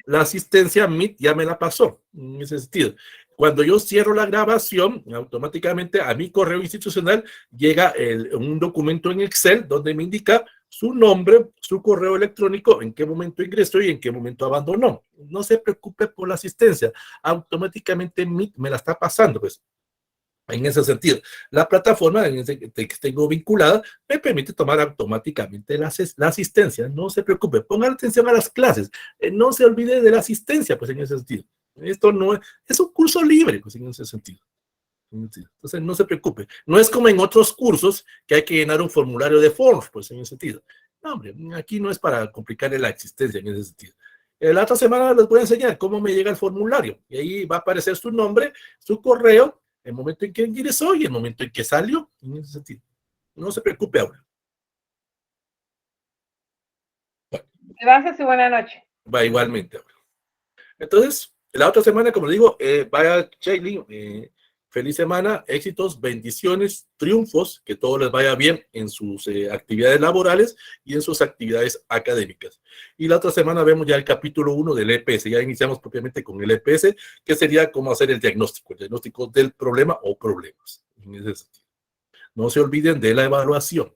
la asistencia MIT ya me la pasó, en ese sentido. Cuando yo cierro la grabación, automáticamente a mi correo institucional llega un documento en Excel donde me indica su nombre, su correo electrónico, en qué momento ingresó y en qué momento abandonó. No se preocupe por la asistencia. Automáticamente MIT me la está pasando, pues. En ese sentido, la plataforma que tengo vinculada me permite tomar automáticamente la asistencia. No se preocupe, ponga atención a las clases, no se olvide de la asistencia, pues en ese sentido. Esto no es un curso libre, pues en ese sentido. Entonces no se preocupe. No es como en otros cursos que hay que llenar un formulario de forms, pues en ese sentido. No, hombre, aquí no es para complicarle la existencia en ese sentido. La otra semana les voy a enseñar cómo me llega el formulario y ahí va a aparecer su nombre, su correo, el momento en que ingresó y el momento en que salió, en ese sentido. No se preocupe ahora. Bueno. Gracias y buena noche. Va igualmente ahora. Entonces, la otra semana, como digo, vaya Shailene, Feliz semana, éxitos, bendiciones, triunfos, que todo les vaya bien en sus actividades laborales y en sus actividades académicas. Y la otra semana vemos ya el capítulo 1 del EPS. Ya iniciamos propiamente con el EPS, que sería cómo hacer el diagnóstico del problema o problemas. En ese sentido. No se olviden de la evaluación.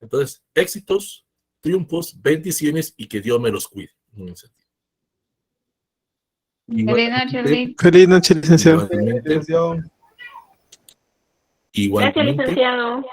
Entonces, éxitos, triunfos, bendiciones y que Dios me los cuide. En ese sentido. Feliz noche, Luis. Feliz noche, licenciado. Igualmente. Gracias, licenciado.